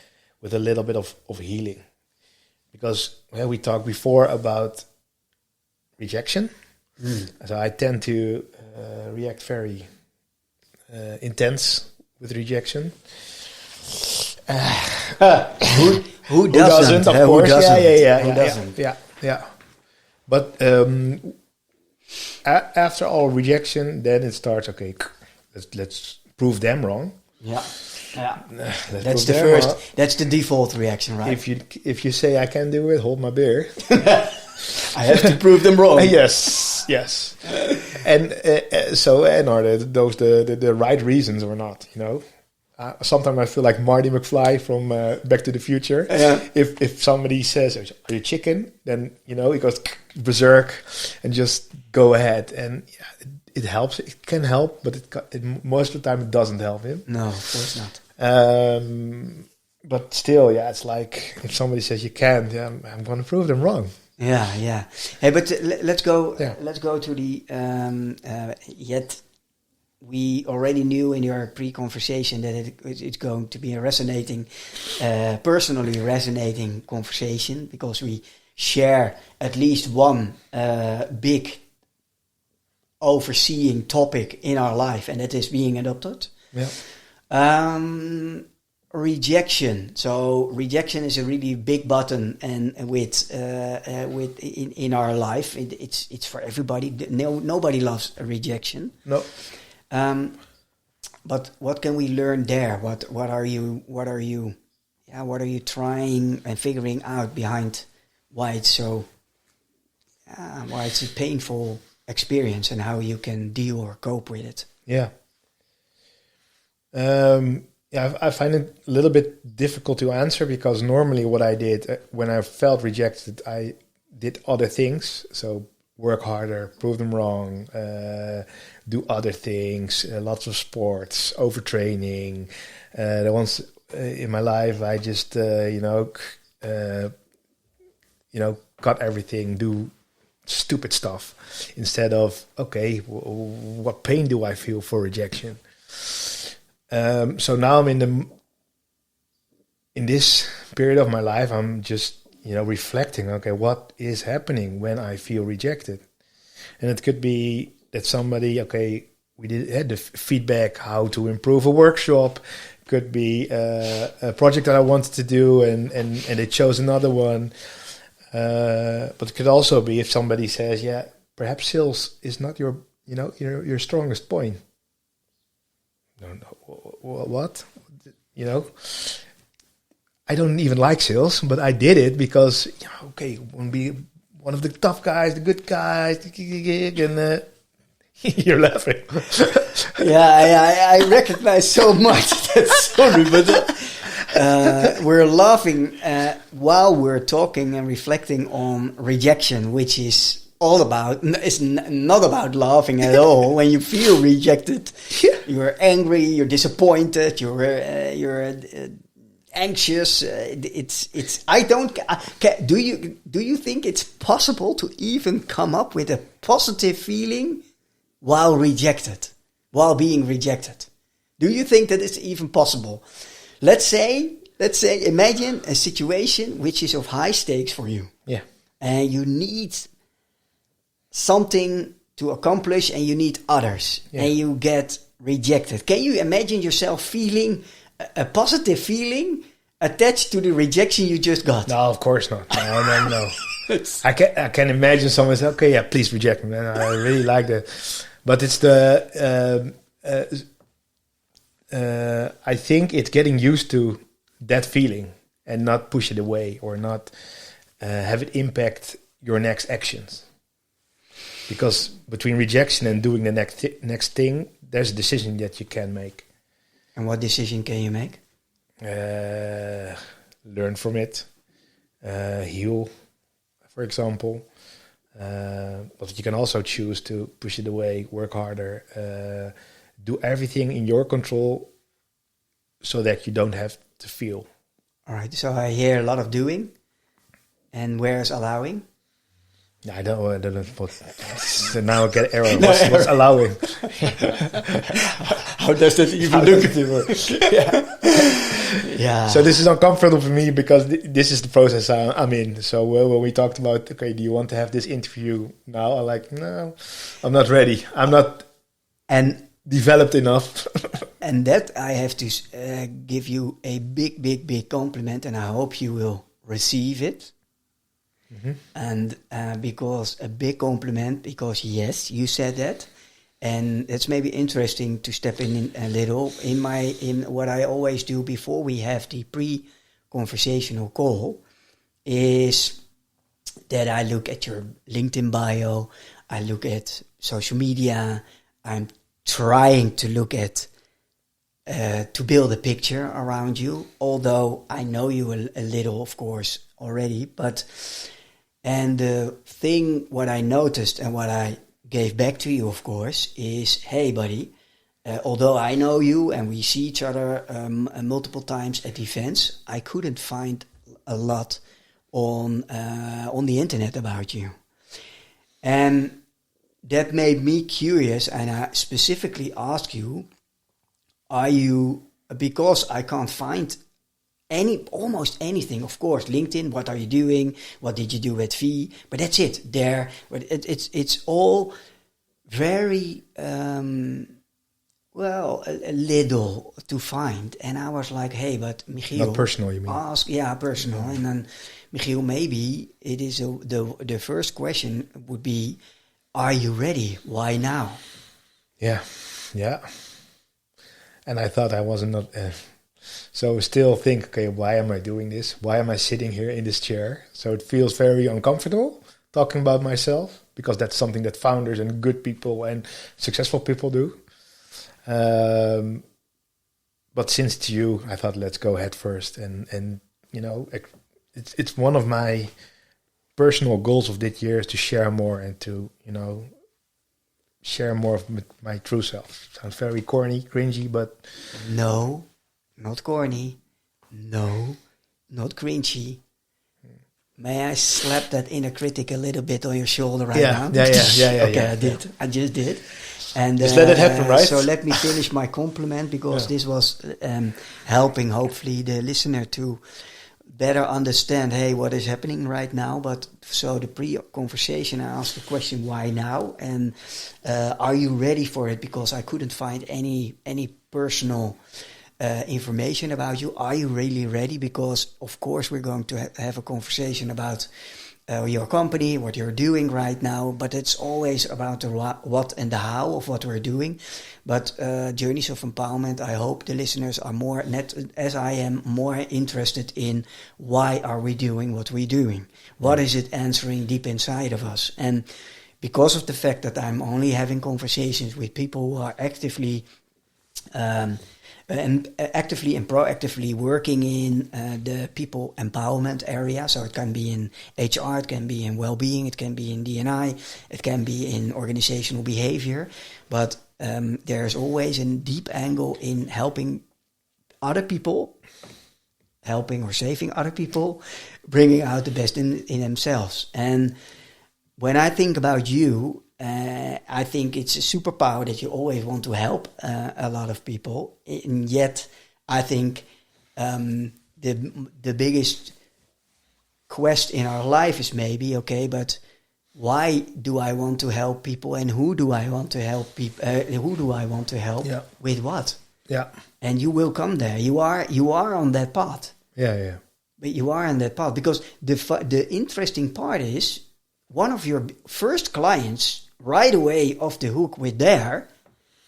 with a little bit of healing? Because we talked before about rejection. So I tend to react very intense with rejection. Who doesn't? Of course. Yeah. But after all rejection, then it starts. Okay, let's prove them wrong. Yeah. That's the first. Wrong. That's the default reaction, right? If you say I can do it, hold my beer. I have to prove them wrong. Yes. And so, and are those the right reasons or not? You know. Sometimes I feel like Marty McFly from Back to the Future. Yeah. If somebody says, "Are you chicken?" then he goes berserk and just go ahead. And it helps. It can help, but most of the time it doesn't help him. No, of course not. But still, it's like if somebody says you can't, I'm going to prove them wrong. Yeah. Hey, but let's go. Yeah. Let's go to the yet. We already knew in your pre-conversation that it's going to be a resonating, personally resonating conversation because we share at least one big overseeing topic in our life, and that is being adopted. Yeah. Rejection. So rejection is a really big button, and with in our life, it's for everybody. Nobody loves a rejection. No. But what can we learn there? What are you trying and figuring out behind why it's a painful experience and how you can deal or cope with it? Yeah. I find it a little bit difficult to answer because normally what I did when I felt rejected, I did other things. So work harder, prove them wrong, do other things, lots of sports, overtraining. The ones in my life, I just, cut everything, do stupid stuff instead of, okay, what pain do I feel for rejection? So now I'm in this period of my life, I'm just, reflecting, okay, what is happening when I feel rejected? And it could be that somebody, okay, we had the feedback how to improve a workshop. Could be a project that I wanted to do and they chose another one. But it could also be if somebody says, perhaps sales is not your strongest point. No, what? I don't even like sales, but I did it because, okay, want to be one of the tough guys, the good guys, and you're laughing. I recognize so much. That's sorry, but we're laughing while we're talking and reflecting on rejection, which is all about. It's not about laughing at all. When you feel rejected, you're angry, you're disappointed, you're anxious. It's. I don't. Do you think it's possible to even come up with a positive feeling while being rejected? Do you think that it's even possible? Let's say, imagine a situation which is of high stakes for you. Yeah. And you need something to accomplish and you need others. Yeah. And you get rejected. Can you imagine yourself feeling a positive feeling attached to the rejection you just got? No, of course not. No. I can imagine someone say, okay, yeah, please reject me. I really like that. But it's I think it's getting used to that feeling and not push it away or not have it impact your next actions. Because between rejection and doing the next thing, there's a decision that you can make. And what decision can you make? Learn from it, heal, for example. But you can also choose to push it away, work harder, do everything in your control so that you don't have to feel. All right, so I hear a lot of doing. And where is allowing? I don't know what. So now I get error. What's allowing? How does that even look? Yeah. So this is uncomfortable for me because this is the process I'm in. So when we talked about, okay, do you want to have this interview now? I'm like, no, I'm not ready. I'm not developed enough. And that I have to give you a big compliment, and I hope you will receive it. Mm-hmm. And because a big compliment, because yes, you said that, and it's maybe interesting to step in a little in what I always do before we have the pre-conversational call, is that I look at your LinkedIn bio, I look at social media, I'm trying to look at to build a picture around you, although I know you a little, of course, already, and the thing, what I noticed and what I gave back to you, of course, is, hey, buddy, although I know you and we see each other multiple times at events, I couldn't find a lot on the internet about you. And that made me curious, and I specifically asked you, because I can't find almost anything, of course, LinkedIn, what are you doing? What did you do at V? But that's it there. But it's all very, a little to find. And I was like, hey, but Michiel. Not personal, you mean? Personal. And then, Michiel, maybe it is the first question would be, are you ready? Why now? Yeah. And I thought I wasn't. So still think, okay, why am I doing this? Why am I sitting here in this chair? So it feels very uncomfortable talking about myself, because that's something that founders and good people and successful people do. But since it's you, I thought, let's go head first. And you know, it's one of my personal goals of this year is to share more and to, you know, share more of my true self. Sounds very corny, cringy, but... No, not corny. No, not cringy. May I slap that inner critic a little bit on your shoulder right now? Yeah. Okay, I did. I just did. And just let it happen, right? So let me finish my compliment, because this was helping, hopefully, the listener to better understand, hey, what is happening right now. But so the pre-conversation, I asked the question, why now? And are you ready for it? Because I couldn't find any personal information about you. Are you really ready? Because, of course, we're going to have a conversation about your company, what you're doing right now, but it's always about the what and the how of what we're doing. But Journeys of Empowerment, I hope the listeners are more, as I am, more interested in why are we doing what we're doing? What is it answering deep inside of us? And because of the fact that I'm only having conversations with people who are actively and actively and proactively working in the people empowerment area. So it can be in HR, it can be in well-being, it can be in D&I, it can be in organizational behavior. But there's always a deep angle in helping other people, helping or saving other people, bringing out the best in themselves. And when I think about you, I think it's a superpower that you always want to help a lot of people. And yet, I think the biggest quest in our life is maybe, okay, but why do I want to help people, and who do I want to help people? Who do I want to help with what? Yeah. And you will come there. You are on that path. Yeah. But you are on that path because the interesting part is one of your first clients right away off the hook with there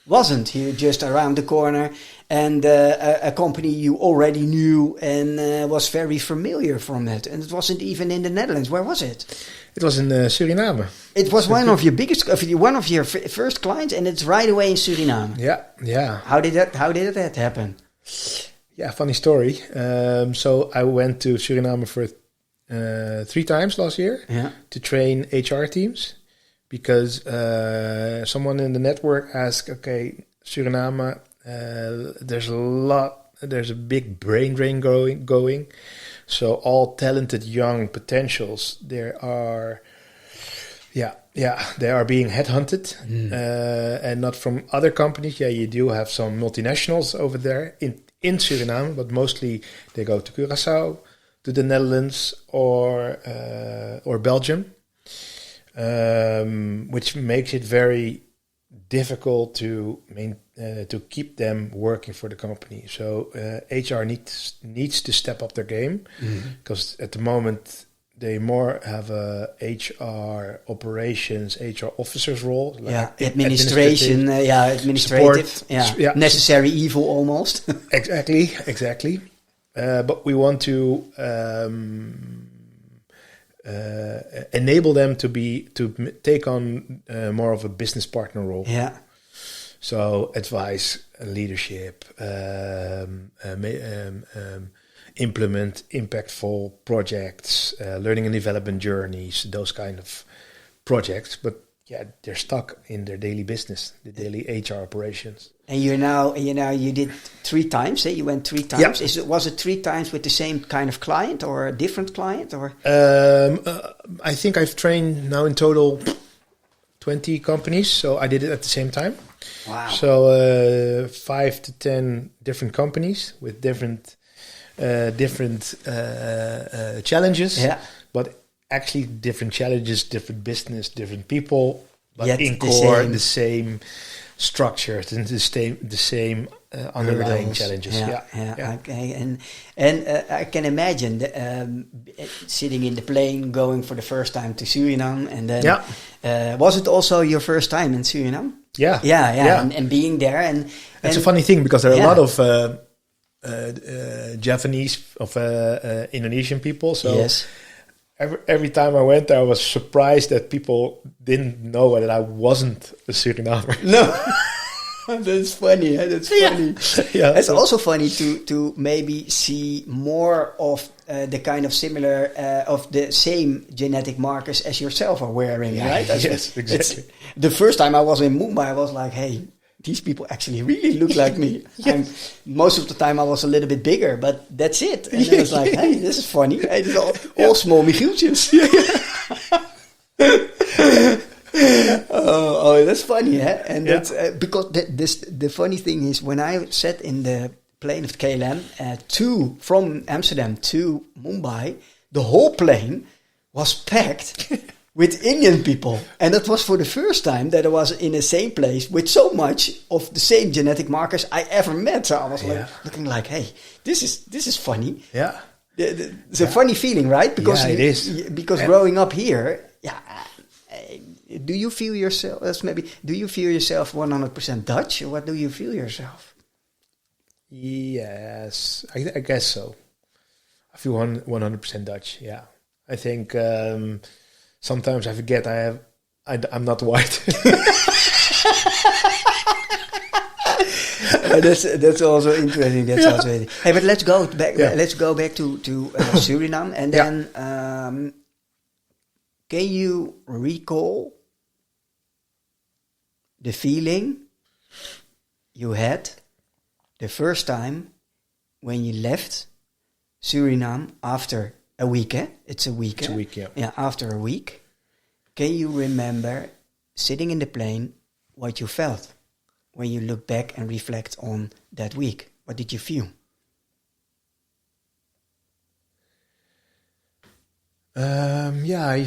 wasn't here just around the corner and a company you already knew and was very familiar from it. And it wasn't even in the Netherlands. Where was it? It was in Suriname. It was one of your first clients, and it's right away in Suriname. Yeah. How did that happen? Yeah, funny story. So I went to Suriname for 3 times last year to train HR teams because someone in the network asked, okay, Suriname, there's a big brain drain going. So all talented young potentials, they are being headhunted and not from other companies. Yeah, you do have some multinationals over there in Suriname, but mostly they go to Curaçao, to the Netherlands or Belgium, which makes it very difficult to keep them working for the company. So HR needs to step up their game because at the moment they more have a HR operations, HR officers role. Like administrative, support, necessary evil almost. Exactly. But we want to enable them to take on more of a business partner role. Yeah. So advice, leadership, implement impactful projects, learning and development journeys, those kind of projects. But yeah, they're stuck in their daily business, the daily HR operations. And you did 3 times. You went 3 times. Yeah. Was it 3 times with the same kind of client or a different client? Or I think I've trained now in total 20 companies. So I did it at the same time. Wow. So 5 to 10 different companies with different challenges. Yeah. But actually different challenges, different business, different people. But yet in core, the same structures and the same underlying challenges. Yeah. Okay. And I can imagine sitting in the plane, going for the first time to Suriname, and then was it also your first time in Suriname? Yeah. And being there, and it's a funny thing because there are a lot of Japanese, of Indonesian people. So. Yes. Every time I went there, I was surprised that people didn't know that I wasn't a Surinamer. No, that's funny. That's funny. Yeah. It's also funny to maybe see more of the kind of similar of the same genetic markers as yourself are wearing, right? Yes, exactly. The first time I was in Mumbai, I was like, hey, these people actually really look like me. Most of the time I was a little bit bigger, but that's it. And I was like, hey, this is funny. Hey, this is all small Michieltjes. Oh, that's funny, huh? And that's because the funny thing is when I sat in the plane of KLM from Amsterdam to Mumbai, the whole plane was packed with Indian people. And that was for the first time that I was in the same place with so much of the same genetic markers I ever met. So I was looking like, hey, this is funny. Yeah. It's a funny feeling, right? Because it is. Because growing up here, do you feel yourself 100% Dutch? Or what do you feel yourself? Yes, I guess so. I feel 100% Dutch, yeah. I think... sometimes I forget I'm not white. That's also interesting. That's also interesting. Hey, but let's go back. Yeah. Let's go back to Suriname, and then can you recall the feeling you had the first time when you left Suriname after a week? It's a week. It's a week, yeah. Yeah, after a week. Can you remember sitting in the plane what you felt when you look back and reflect on that week? What did you feel? I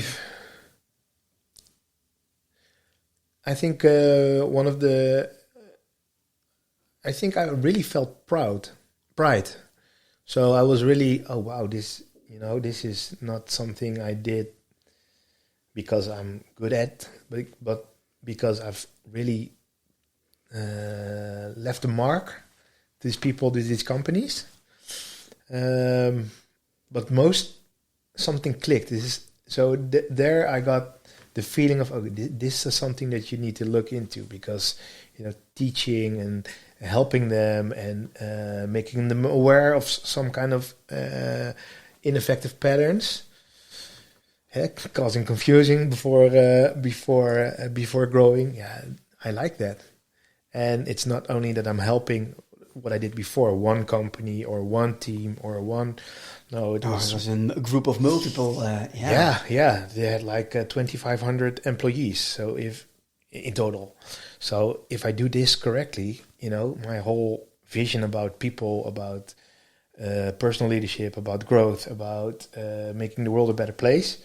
think I think I really felt pride. So I was really, oh wow, this is not something I did because I'm good at, but because I've really left a mark to these people, to these companies. But something clicked. There I got the feeling of, this is something that you need to look into, because teaching and helping them and making them aware of some kind of ineffective patterns, causing confusion before growing. Yeah, I like that. And it's not only that I'm helping what I did before, one company or one team or one. No, it was a group of multiple. Yeah. They had like 2,500 employees. So in total, so if I do this correctly, my whole vision about people, about personal leadership, about growth, about making the world a better place,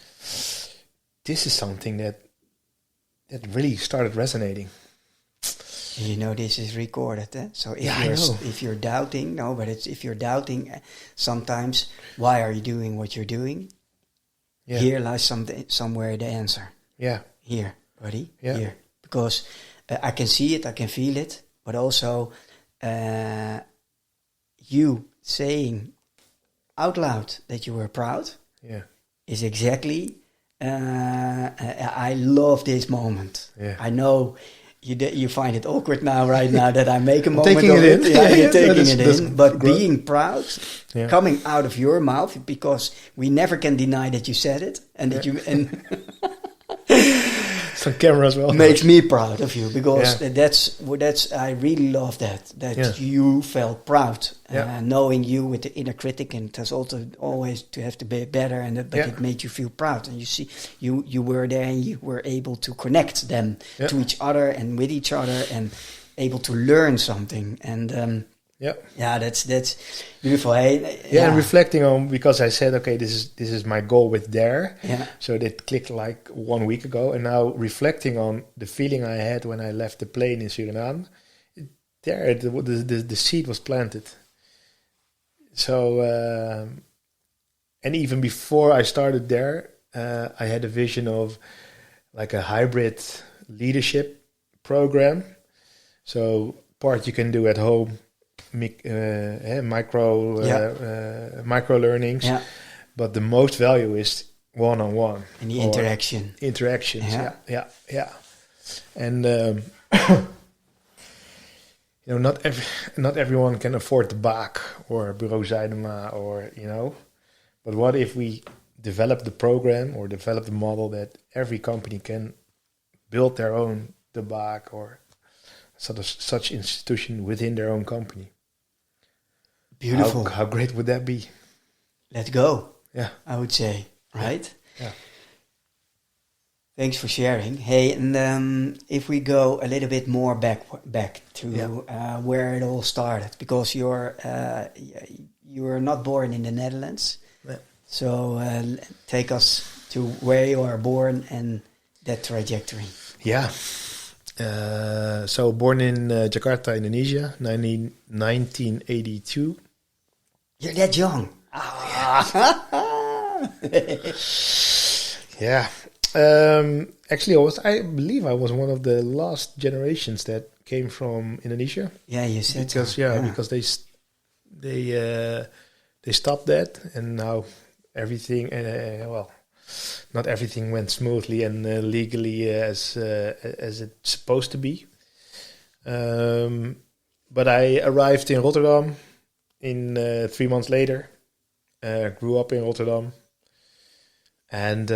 this is something that really started resonating. This is recorded, so if you're doubting, if you're doubting, sometimes why are you doing what you're doing? Yeah. Here lies somewhere the answer. Yeah. Here, buddy. Yeah. Here, because I can see it, I can feel it, but also you saying out loud that you were proud. Yeah. Is exactly. I love this moment. Yeah. I know. You find it awkward right now that I make a moment taking of it. Yeah, you're taking it in. But great. Being proud, coming out of your mouth, because we never can deny that you said it and that you and it's on camera as well. Makes me proud of you, because that's I really love that you felt proud, knowing you with the inner critic, and it has also always to have to be better, but it made you feel proud, and you see you were there and you were able to connect them to each other and with each other and able to learn something, and that's beautiful. And reflecting on, because I said, okay, this is my goal with Dare. Yeah. So that clicked like 1 week ago, and now reflecting on the feeling I had when I left the plane in Suriname, the seed was planted. So and even before I started there, I had a vision of like a hybrid leadership program. So part you can do at home. Micro learnings, but the most value is one-on-one and the interactions. Yeah. And not everyone can afford the Baak or Bureau Zuidema but what if we develop the program or develop the model that every company can build their own the Baak or such institution within their own company? Beautiful. How great would that be? Let's go. Yeah. I would say, right? Yeah. Thanks for sharing. Hey, and if we go a little bit more back to where it all started, because you were not born in the Netherlands. Yeah. So take us to where you are born and that trajectory. Yeah. So born in Jakarta, Indonesia, 1982. You're that young. Yeah. Actually, I believe I was one of the last generations that came from Indonesia. Yeah, you said because because they stopped that, and now everything. Not everything went smoothly and legally as it's supposed to be. But I arrived in Rotterdam in 3 months later. Grew up in Rotterdam. And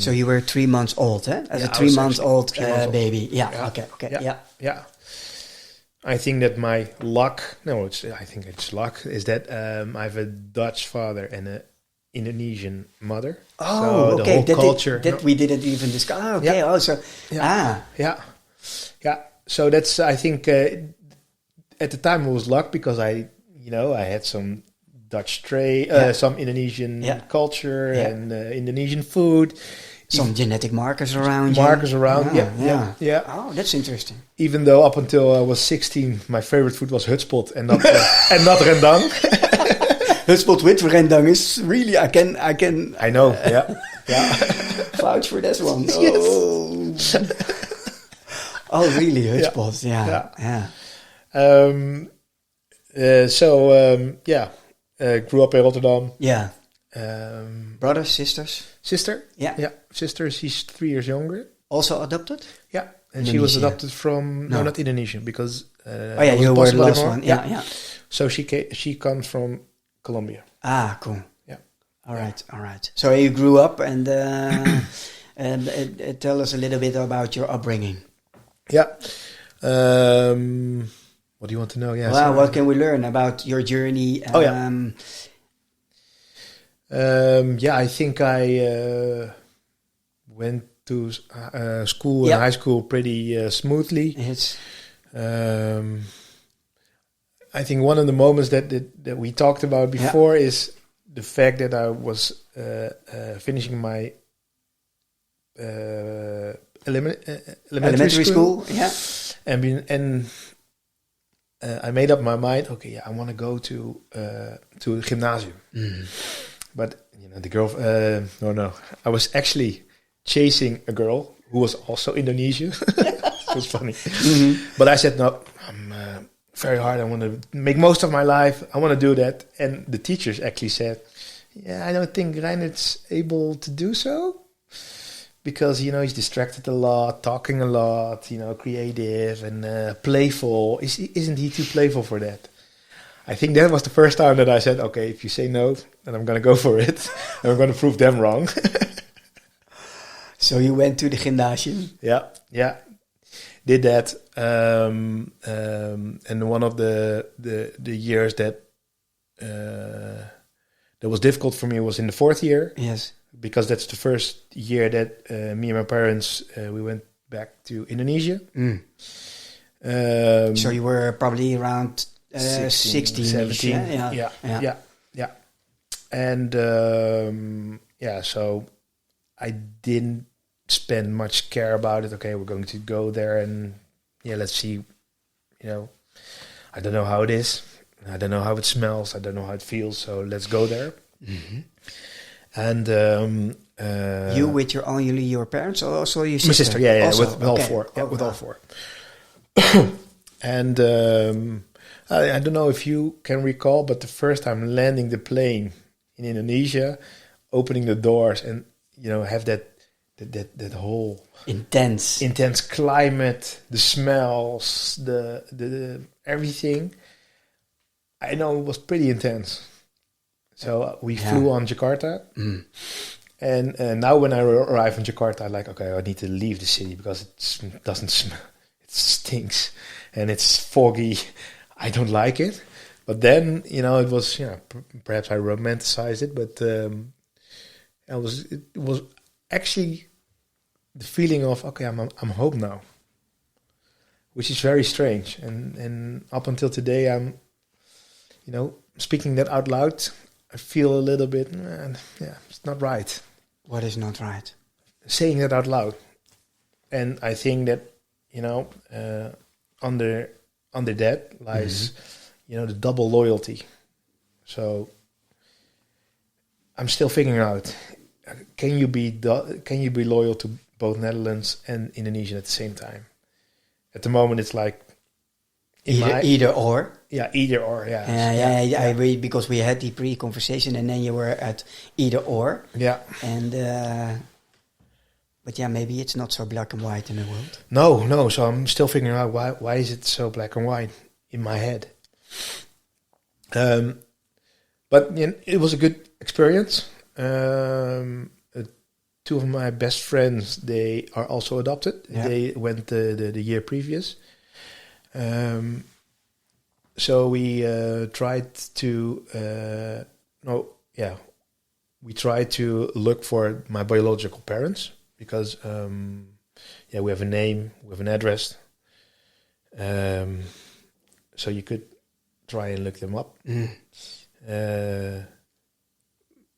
so you were 3 months old, eh? As a 3 months old baby. Yeah. Okay. Yeah. I think that my luck. No, I think it's luck. Is that I have a Dutch father and a Indonesian mother. Oh, so okay. The whole culture that we didn't even discuss. Oh, okay. Yeah. Oh, so Yeah. So that's I think at the time it was luck because I had some Dutch trade, some Indonesian culture and Indonesian food. Some genetic markers around Yeah. Oh, that's interesting. Even though up until I was 16, my favorite food was hutspot and not rendang. Hutspot with rendang is really I know. Yeah. Vouch for this one. Yes. Oh, really? Hutspot. Yeah. Grew up in Rotterdam. Yeah. Brothers, sisters? Sister? Yeah. Sister, she's 3 years younger. Also adopted? Yeah. And Indonesia. She was adopted from... No, not Indonesian, because... you were the last one. Yeah. So she comes from Colombia. Ah, cool. Yeah. All right. So you grew up and tell us a little bit about your upbringing. Yeah. What do you want to know? Yeah. Well, what can we learn about your journey? I think I went to school and high school pretty smoothly. Yes. I think one of the moments that we talked about before is the fact that I was finishing my elementary school. Yeah. And I made up my mind. Okay, I want to go to gymnasium. But the girl. No. I was actually chasing a girl who was also Indonesian. It was funny. But I said no. I'm very hard. I want to make most of my life. I want to do that. And the teachers actually said, "Yeah, I don't think Reindert's able to do so." Because, he's distracted a lot, talking a lot, creative and playful. Isn't he too playful for that? I think that was the first time that I said, okay, if you say no, then I'm going to go for it. And I'm going to prove them wrong. So you went to the gymnasium? Yeah. Did that. And one of the years that was difficult for me was in the 4th year. Yes. Because that's the first year that me and my parents, we went back to Indonesia. So you were probably around 16, 17. Yeah. And so I didn't spend much care about it. Okay, we're going to go there and let's see. I don't know how it is. I don't know how it smells. I don't know how it feels. So let's go there. Mm-hmm. And you with only your parents or also your sister? My sister, yeah, also? with all four. Yeah, with all four. And I don't know if you can recall, but the first time landing the plane in Indonesia, opening the doors and have that whole intense climate, the smells, the everything. I know it was pretty intense. So we flew on Jakarta, and now when I arrive in Jakarta, I'm like, okay, I need to leave the city because it doesn't smell, it stinks, and it's foggy. I don't like it. But then it was perhaps I romanticized it, but it was actually the feeling of okay, I'm home now, which is very strange. And up until today, I'm speaking that out loud. I feel a little bit, it's not right. What is not right? Saying that out loud. And I think that, under that lies, the double loyalty. So I'm still figuring out, can you be loyal to both Netherlands and Indonesia at the same time? At the moment, it's like, either or. Yeah, either or. Yeah. I agree because we had the pre-conversation and then you were at either or. Yeah. And but maybe it's not so black and white in the world. No. So I'm still figuring out why is it so black and white? in my head. But it was a good experience. 2 of my best friends, they are also adopted. Yeah. They went the year previous. So we tried to we tried to look for my biological parents because we have a name, we have an address, so you could try and look them up.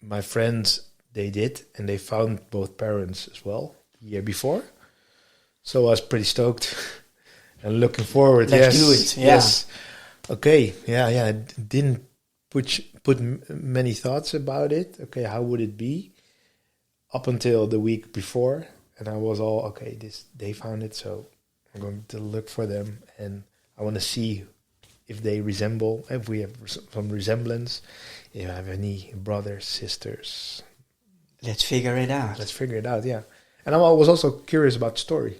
My friends, they did, and they found both parents as well the year before. So I was pretty stoked and looking forward. Let's do it. Yeah. Yes. Okay. Yeah. I didn't put many thoughts about it. Okay, how would it be? Up until the week before, and I was all okay. They found it, so I'm going to look for them, and I want to see if they resemble, if we have some resemblance, if I have any brothers, sisters. Let's figure it out. Yeah. And I was also curious about the story,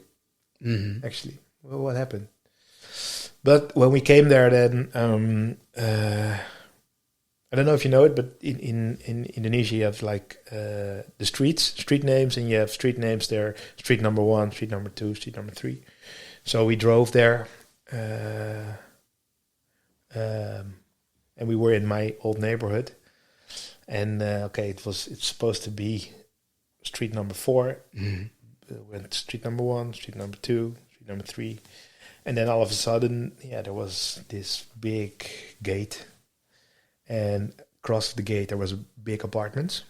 actually. Well, what happened? But when we came there, then I don't know if you know it, but in Indonesia you have like the street names, and you have street names there, street number 1, street number 2, street number 3. So we drove there, and we were in my old neighborhood, and it's supposed to be street number 4. We went to street number 1, street number 2, street number 3, and then all of a sudden, there was this big gate. And across the gate, there was big apartments.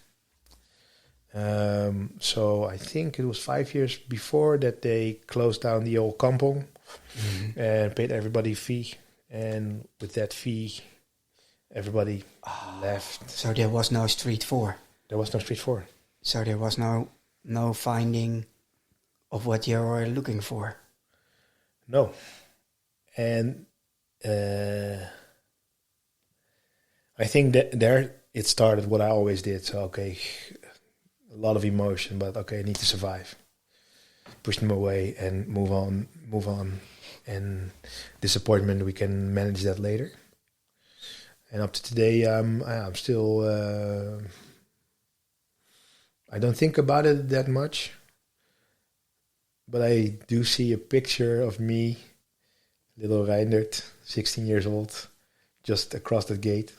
So I think it was 5 years before that they closed down the old kampong and paid everybody a fee. And with that fee, everybody left. So there was no street 4? There was no street 4. So there was no finding of what you were looking for? No. And I think that there it started what I always did. So, a lot of emotion, but I need to survive. Push them away and move on. And disappointment, we can manage that later. And up to today, I'm still, I don't think about it that much. But I do see a picture of me, little Reindert, 16 years old, just across the gate.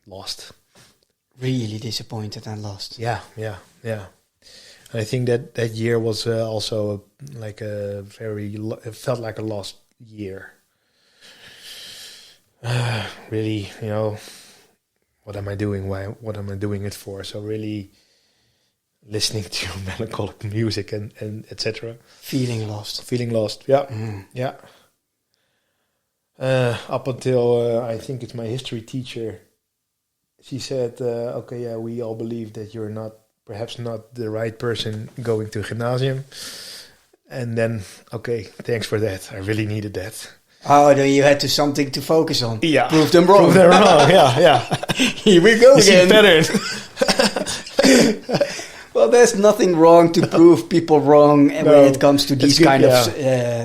Lost. Really disappointed and lost. Yeah. I think that year was also it felt like a lost year. Really, what am I doing? What am I doing it for? So really listening to melancholic music and etc. Feeling lost. Yeah. Yeah. Up until I think it's my history teacher. She said, we all believe that you're perhaps not the right person going to gymnasium. And then, thanks for that. I really needed that. Oh, then you had something to focus on. Yeah. Prove them wrong. Yeah. Here we go again. Pattern. Well, there's nothing wrong to prove people wrong when it comes to these kind of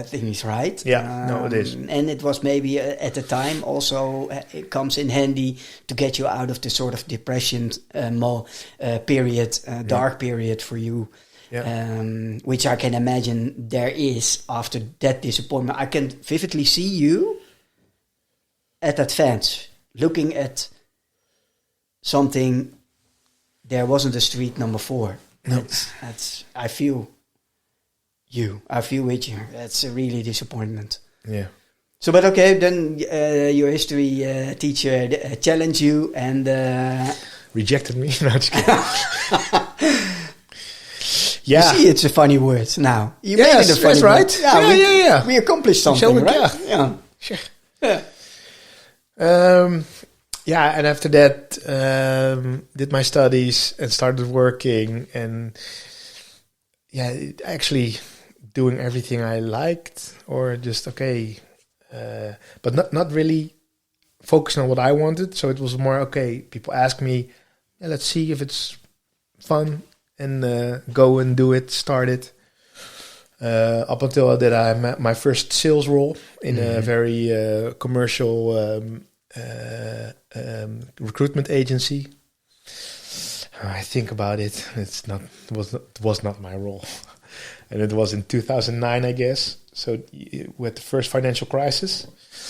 things, right? Yeah, it is. And it was maybe at the time also, it comes in handy to get you out of the sort of depression period, dark period for you, which I can imagine there is after that disappointment. I can vividly see you at that fence, looking at something. There wasn't a street number 4. No. That's. I feel you. I feel with you. That's a really disappointment. Yeah. So, but then your history teacher challenged you and rejected me. No, just kidding. Yeah. You see, it's a funny word now. You made it a funny that's right. Word. Yeah, we accomplished something, right? Yeah. Sure. Yeah, and after that, did my studies and started working, and actually doing everything I liked, or just but not really focusing on what I wanted. So it was more people ask me, let's see if it's fun, and go and do it, start it. Up until that, I met my first sales role in a very commercial recruitment agency. I think about it. It was not my role, and it was in 2009, I guess. So with the first financial crisis.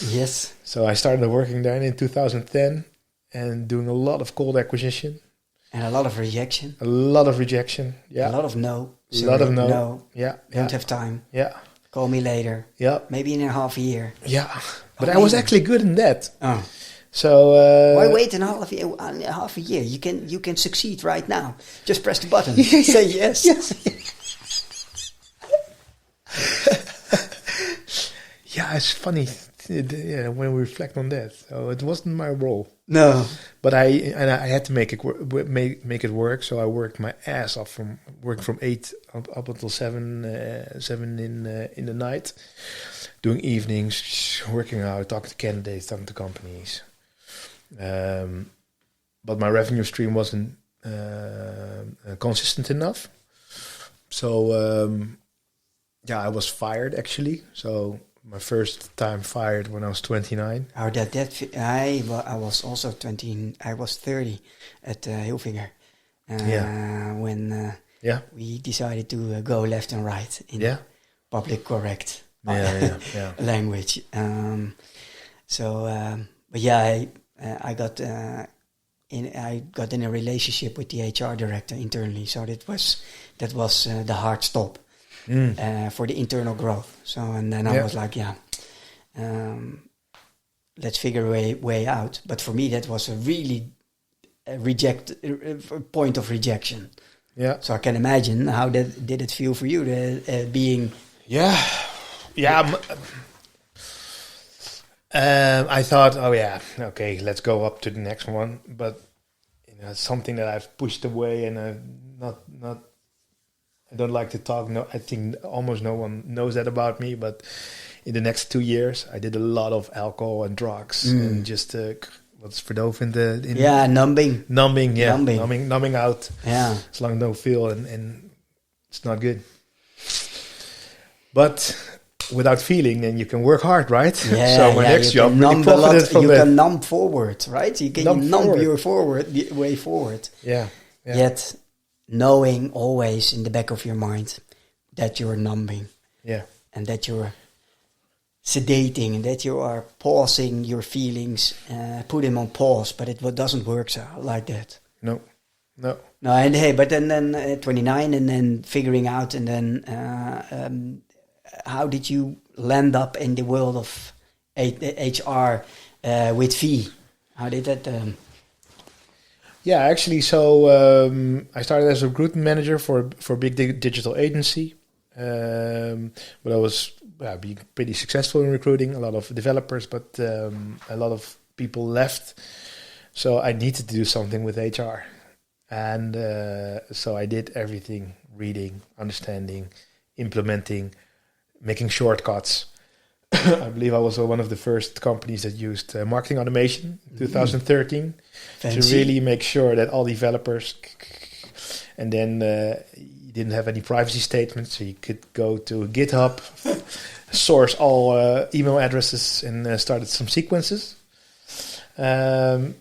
Yes. So I started working there in 2010 and doing a lot of cold acquisition. And a lot of rejection. A lot of rejection. Yeah. A lot of no. A lot of no. No. Yeah. Don't have time. Yeah. Call me later. Yeah. Maybe in a half a year. Yeah. But I was actually good in that. Oh. So why wait in half a year? You can succeed right now. Just press the button. Say yes. Yes. Yeah, it's funny when we reflect on that. So it wasn't my role. No, but I had to make it work. So I worked my ass off from 8 up until 7 in the night, doing evenings, working out, talking to candidates, talking to companies. But my revenue stream wasn't consistent enough. So I was fired actually. So my first time fired when I was 29. How did that? I was also 20. I was 30 at Hilfinger. When we decided to go left and right in public correct language. I got in a relationship with the HR director internally. So that was the hard stop. For the internal growth. So, and then I was like, let's figure a way out. But for me, that was a really point of rejection. Yeah. So I can imagine how did it feel for you, being... I thought, okay, let's go up to the next one. But it's something that I've pushed away and I've not I don't like to talk. No, I think almost no one knows that about me. But in the next 2 years, I did a lot of alcohol and drugs and just what's verdovend? Numbing out. Yeah, as long as no feel and it's not good. But without feeling, then you can work hard, right? Yeah, so my next job really profited from you that. can numb forward, right? You can numb your way forward. Yeah. Yet, knowing always in the back of your mind that you're numbing, and that you're sedating, and that you are pausing your feelings, put them on pause, but it doesn't work so like that. No. And hey, but then 29, and then figuring out, and then how did you land up in the world of HR with V? How did that? Yeah, actually, so I started as a recruitment manager for a big digital agency, but I was being pretty successful in recruiting a lot of developers, but a lot of people left, so I needed to do something with HR, and so I did everything: reading, understanding, implementing, making shortcuts. I believe I was one of the first companies that used marketing automation in 2013. Fancy. To really make sure that all developers, and then you didn't have any privacy statements, so you could go to GitHub, source all email addresses, and started some sequences. So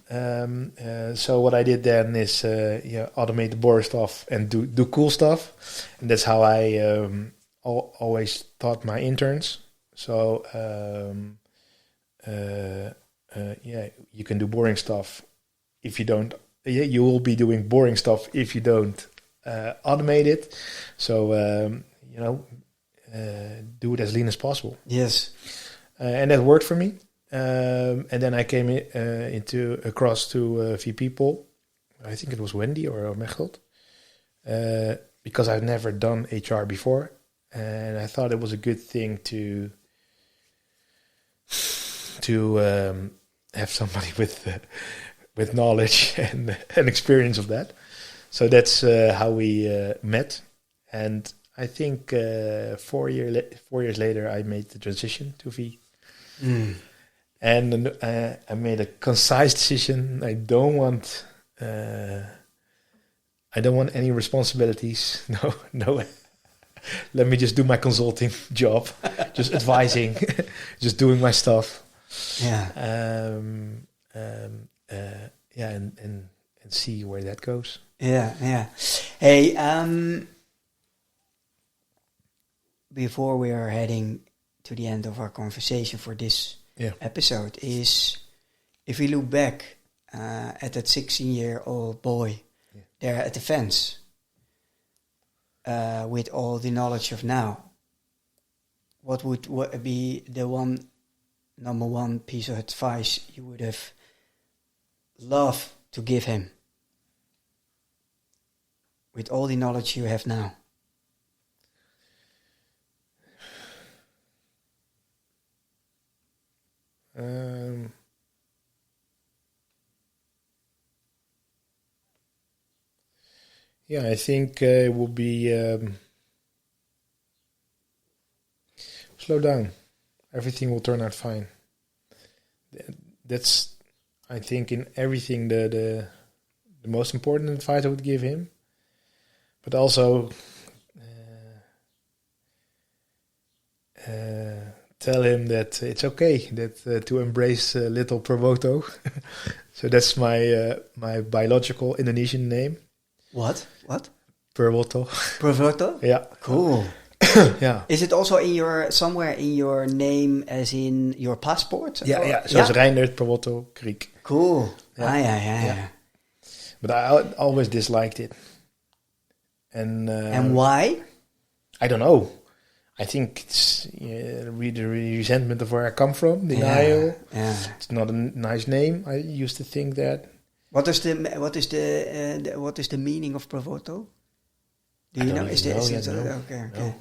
what I did then is automate the boring stuff and do cool stuff, and that's how I always taught my interns. So you can do boring stuff if you don't. You will be doing boring stuff if you don't automate it. So do it as lean as possible. Yes, and that worked for me. And then I came across to a few people. I think it was Wendy or Mechelt, because I've never done HR before, and I thought it was a good thing to have somebody with knowledge and experience of that. So that's how we met, and I think 4 years later I made the transition to V. And I made a concise decision. I don't want any responsibilities. No let me just do my consulting job, just advising, just doing my stuff. Yeah. And see where that goes. Yeah. Hey, before we are heading to the end of our conversation for this episode, is if we look back at that 16-year-old boy there at the fence, with all the knowledge of now, what would be the number one piece of advice you would have loved to give him with all the knowledge you have now? I think it will be slow down. Everything will turn out fine. That's, I think, in everything the most important advice I would give him. But also tell him that it's okay that to embrace little Provoto. So that's my biological Indonesian name. What? Provoto. Provoto? Yeah. Cool. Yeah. Is it also somewhere in your name, as in your passport? Yeah. So it's Reindert Kriek. Cool. Yeah. Yeah. But I always disliked it. And why? I don't know. I think it's the resentment of where I come from, denial. Yeah. It's not a nice name. I used to think that. What is the meaning of Provoto? Do you know? Okay.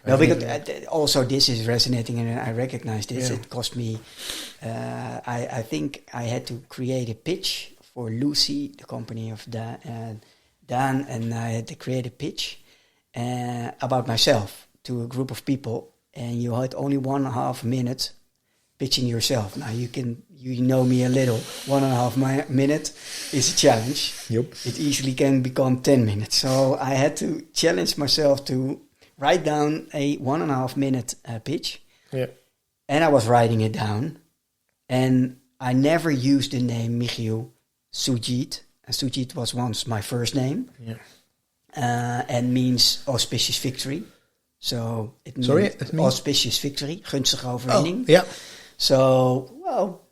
No, because also this is resonating, and I recognize this. It cost me. I think I had to create a pitch for Lucy, the company of Dan, and I had to create a pitch about myself to a group of people, and you had only 1.5 minute pitching yourself. Now you know me a little. 1.5 minute is a challenge. Yep. It easily can become 10 minutes. So I had to challenge myself to write down a 1.5 minute pitch. Yeah. And I was writing it down. And I never used the name Michiel Sujit. Sujit was once my first name. Yeah. And means auspicious victory. So it means auspicious victory, gunstige overwinning. Oh, yeah. So, well,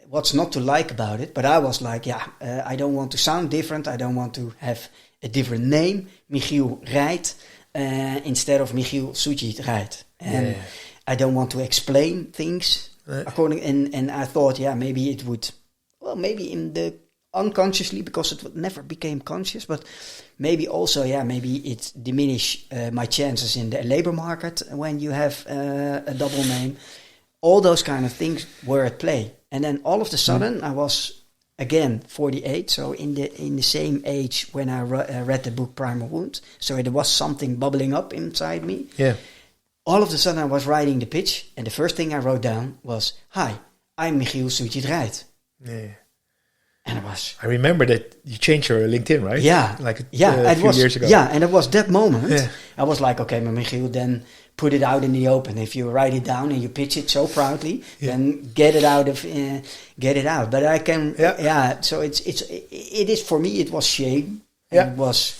what's not to like about it? But I was like, I don't want to sound different. I don't want to have a different name. Michiel rijdt instead of Michiel Sujit rijdt. And I don't want to explain things according. And I thought, maybe it would. Well, maybe in the unconsciously, because it never became conscious, but maybe also, maybe it diminish my chances in the labor market when you have a double name. All those kind of things were at play. And then all of a sudden, I was, again, 48, so in the same age when I read the book Primal Wound. So there was something bubbling up inside me. Yeah. All of a sudden, I was writing the pitch, and the first thing I wrote down was, "Hi, I'm Michiel Sujit rijdt." Yeah. And I remember that you changed your LinkedIn, right? Yeah. Like a few years ago. Yeah, and it was that moment. I was like, okay, Michiel, then put it out in the open. If you write it down and you pitch it so proudly, then get it out. But I can, so it is for me, it was shame. Yeah. It was,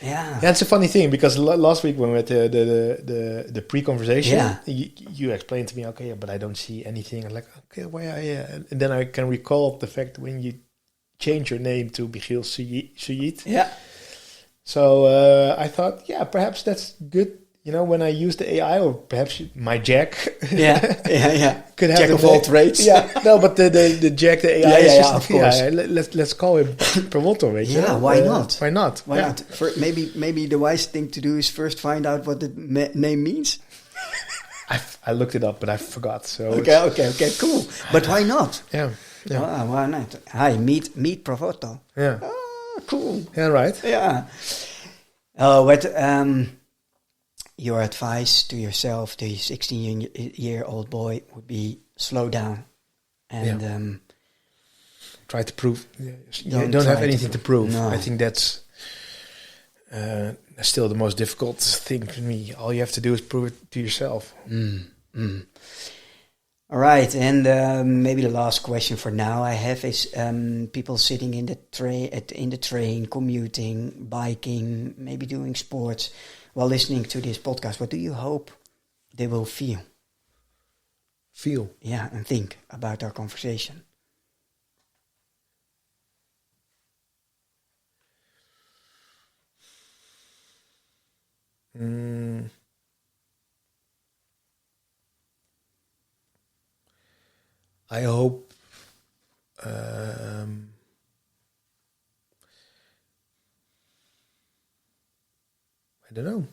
Yeah, it's a funny thing because last week when we had the pre-conversation, you explained to me, okay, but I don't see anything. I'm like, okay, why and then I can recall the fact when you change your name to Michiel Sujit. Yeah. So I thought, perhaps that's good. You know, when I use the AI, or perhaps my Jack. Could have Jack of all trades. No, but the Jack, the AI is just, of course. Let's call him Provoto, right? Why not? Why not? Why not? Maybe the wise thing to do is first find out what the name means. I looked it up, but I forgot. So okay, cool. But why not? Yeah. Why not? Hi, meet Provoto. Yeah. Oh, cool. Yeah, right. Yeah. Your advice to yourself, to your 16-year-old boy, would be slow down and try to prove. You don't have anything to prove. No. I think that's still the most difficult thing for me. All you have to do is prove it to yourself. All right, and maybe the last question for now I have is people sitting in the train, commuting, biking, maybe doing sports, while listening to this podcast. What do you hope they will feel? Feel? Yeah, and think about our conversation. I hope I don't know.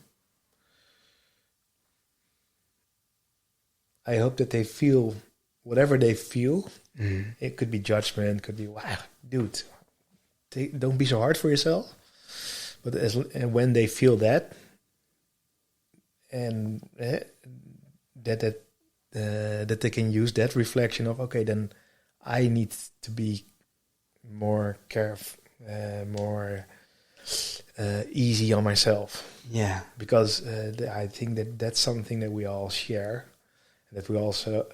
I hope that they feel whatever they feel. It could be judgment, could be, wow, dude, don't be so hard for yourself. But when they feel that, and that they can use that reflection of, okay, then I need to be more careful, more easy on myself. Yeah, because I think that that's something that we all share, that we also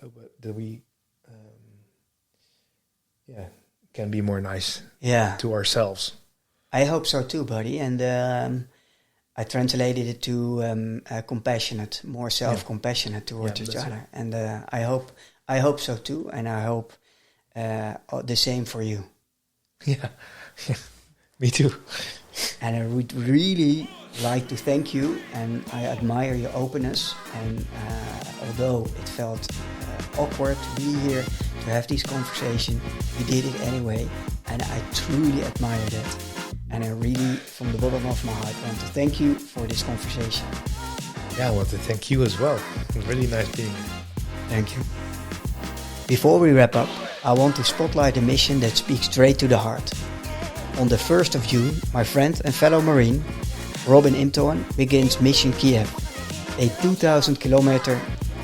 can be more nice to ourselves. I hope so too, buddy. And I translated it to compassionate, more self-compassionate towards each other. And I hope so too, and I hope the same for you. Yeah, me too. And I would really like to thank you, and I admire your openness. And although it felt awkward to be here, to have this conversation, we did it anyway, and I truly admire that. And I really, from the bottom of my heart, want to thank you for this conversation. Yeah, I want to thank you as well. It was really nice being here. Thank you. Before we wrap up, I want to spotlight a mission that speaks straight to the heart. On the 1st of June, my friend and fellow Marine, Robin Imtoan, begins Mission Kiev, a 2,000 kilometer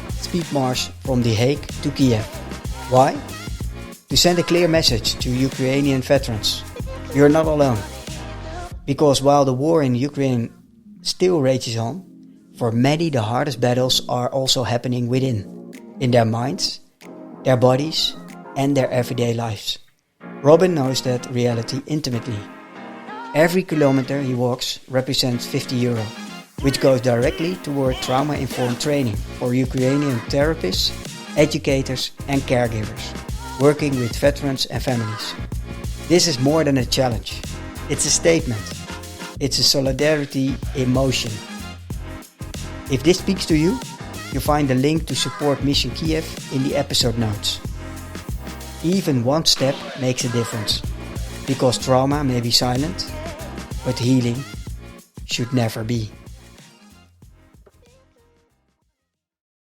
speed march from The Hague to Kiev. Why? To send a clear message to Ukrainian veterans. You're not alone. Because while the war in Ukraine still rages on, for many the hardest battles are also happening within, in their minds, their bodies, and their everyday lives. Robin knows that reality intimately. Every kilometer he walks represents €50, which goes directly toward trauma-informed training for Ukrainian therapists, educators, and caregivers, working with veterans and families. This is more than a challenge. It's a statement. It's a solidarity emotion. If this speaks to you, you'll find the link to support Mission Kiev in the episode notes. Even one step makes a difference, because trauma may be silent, but healing should never be.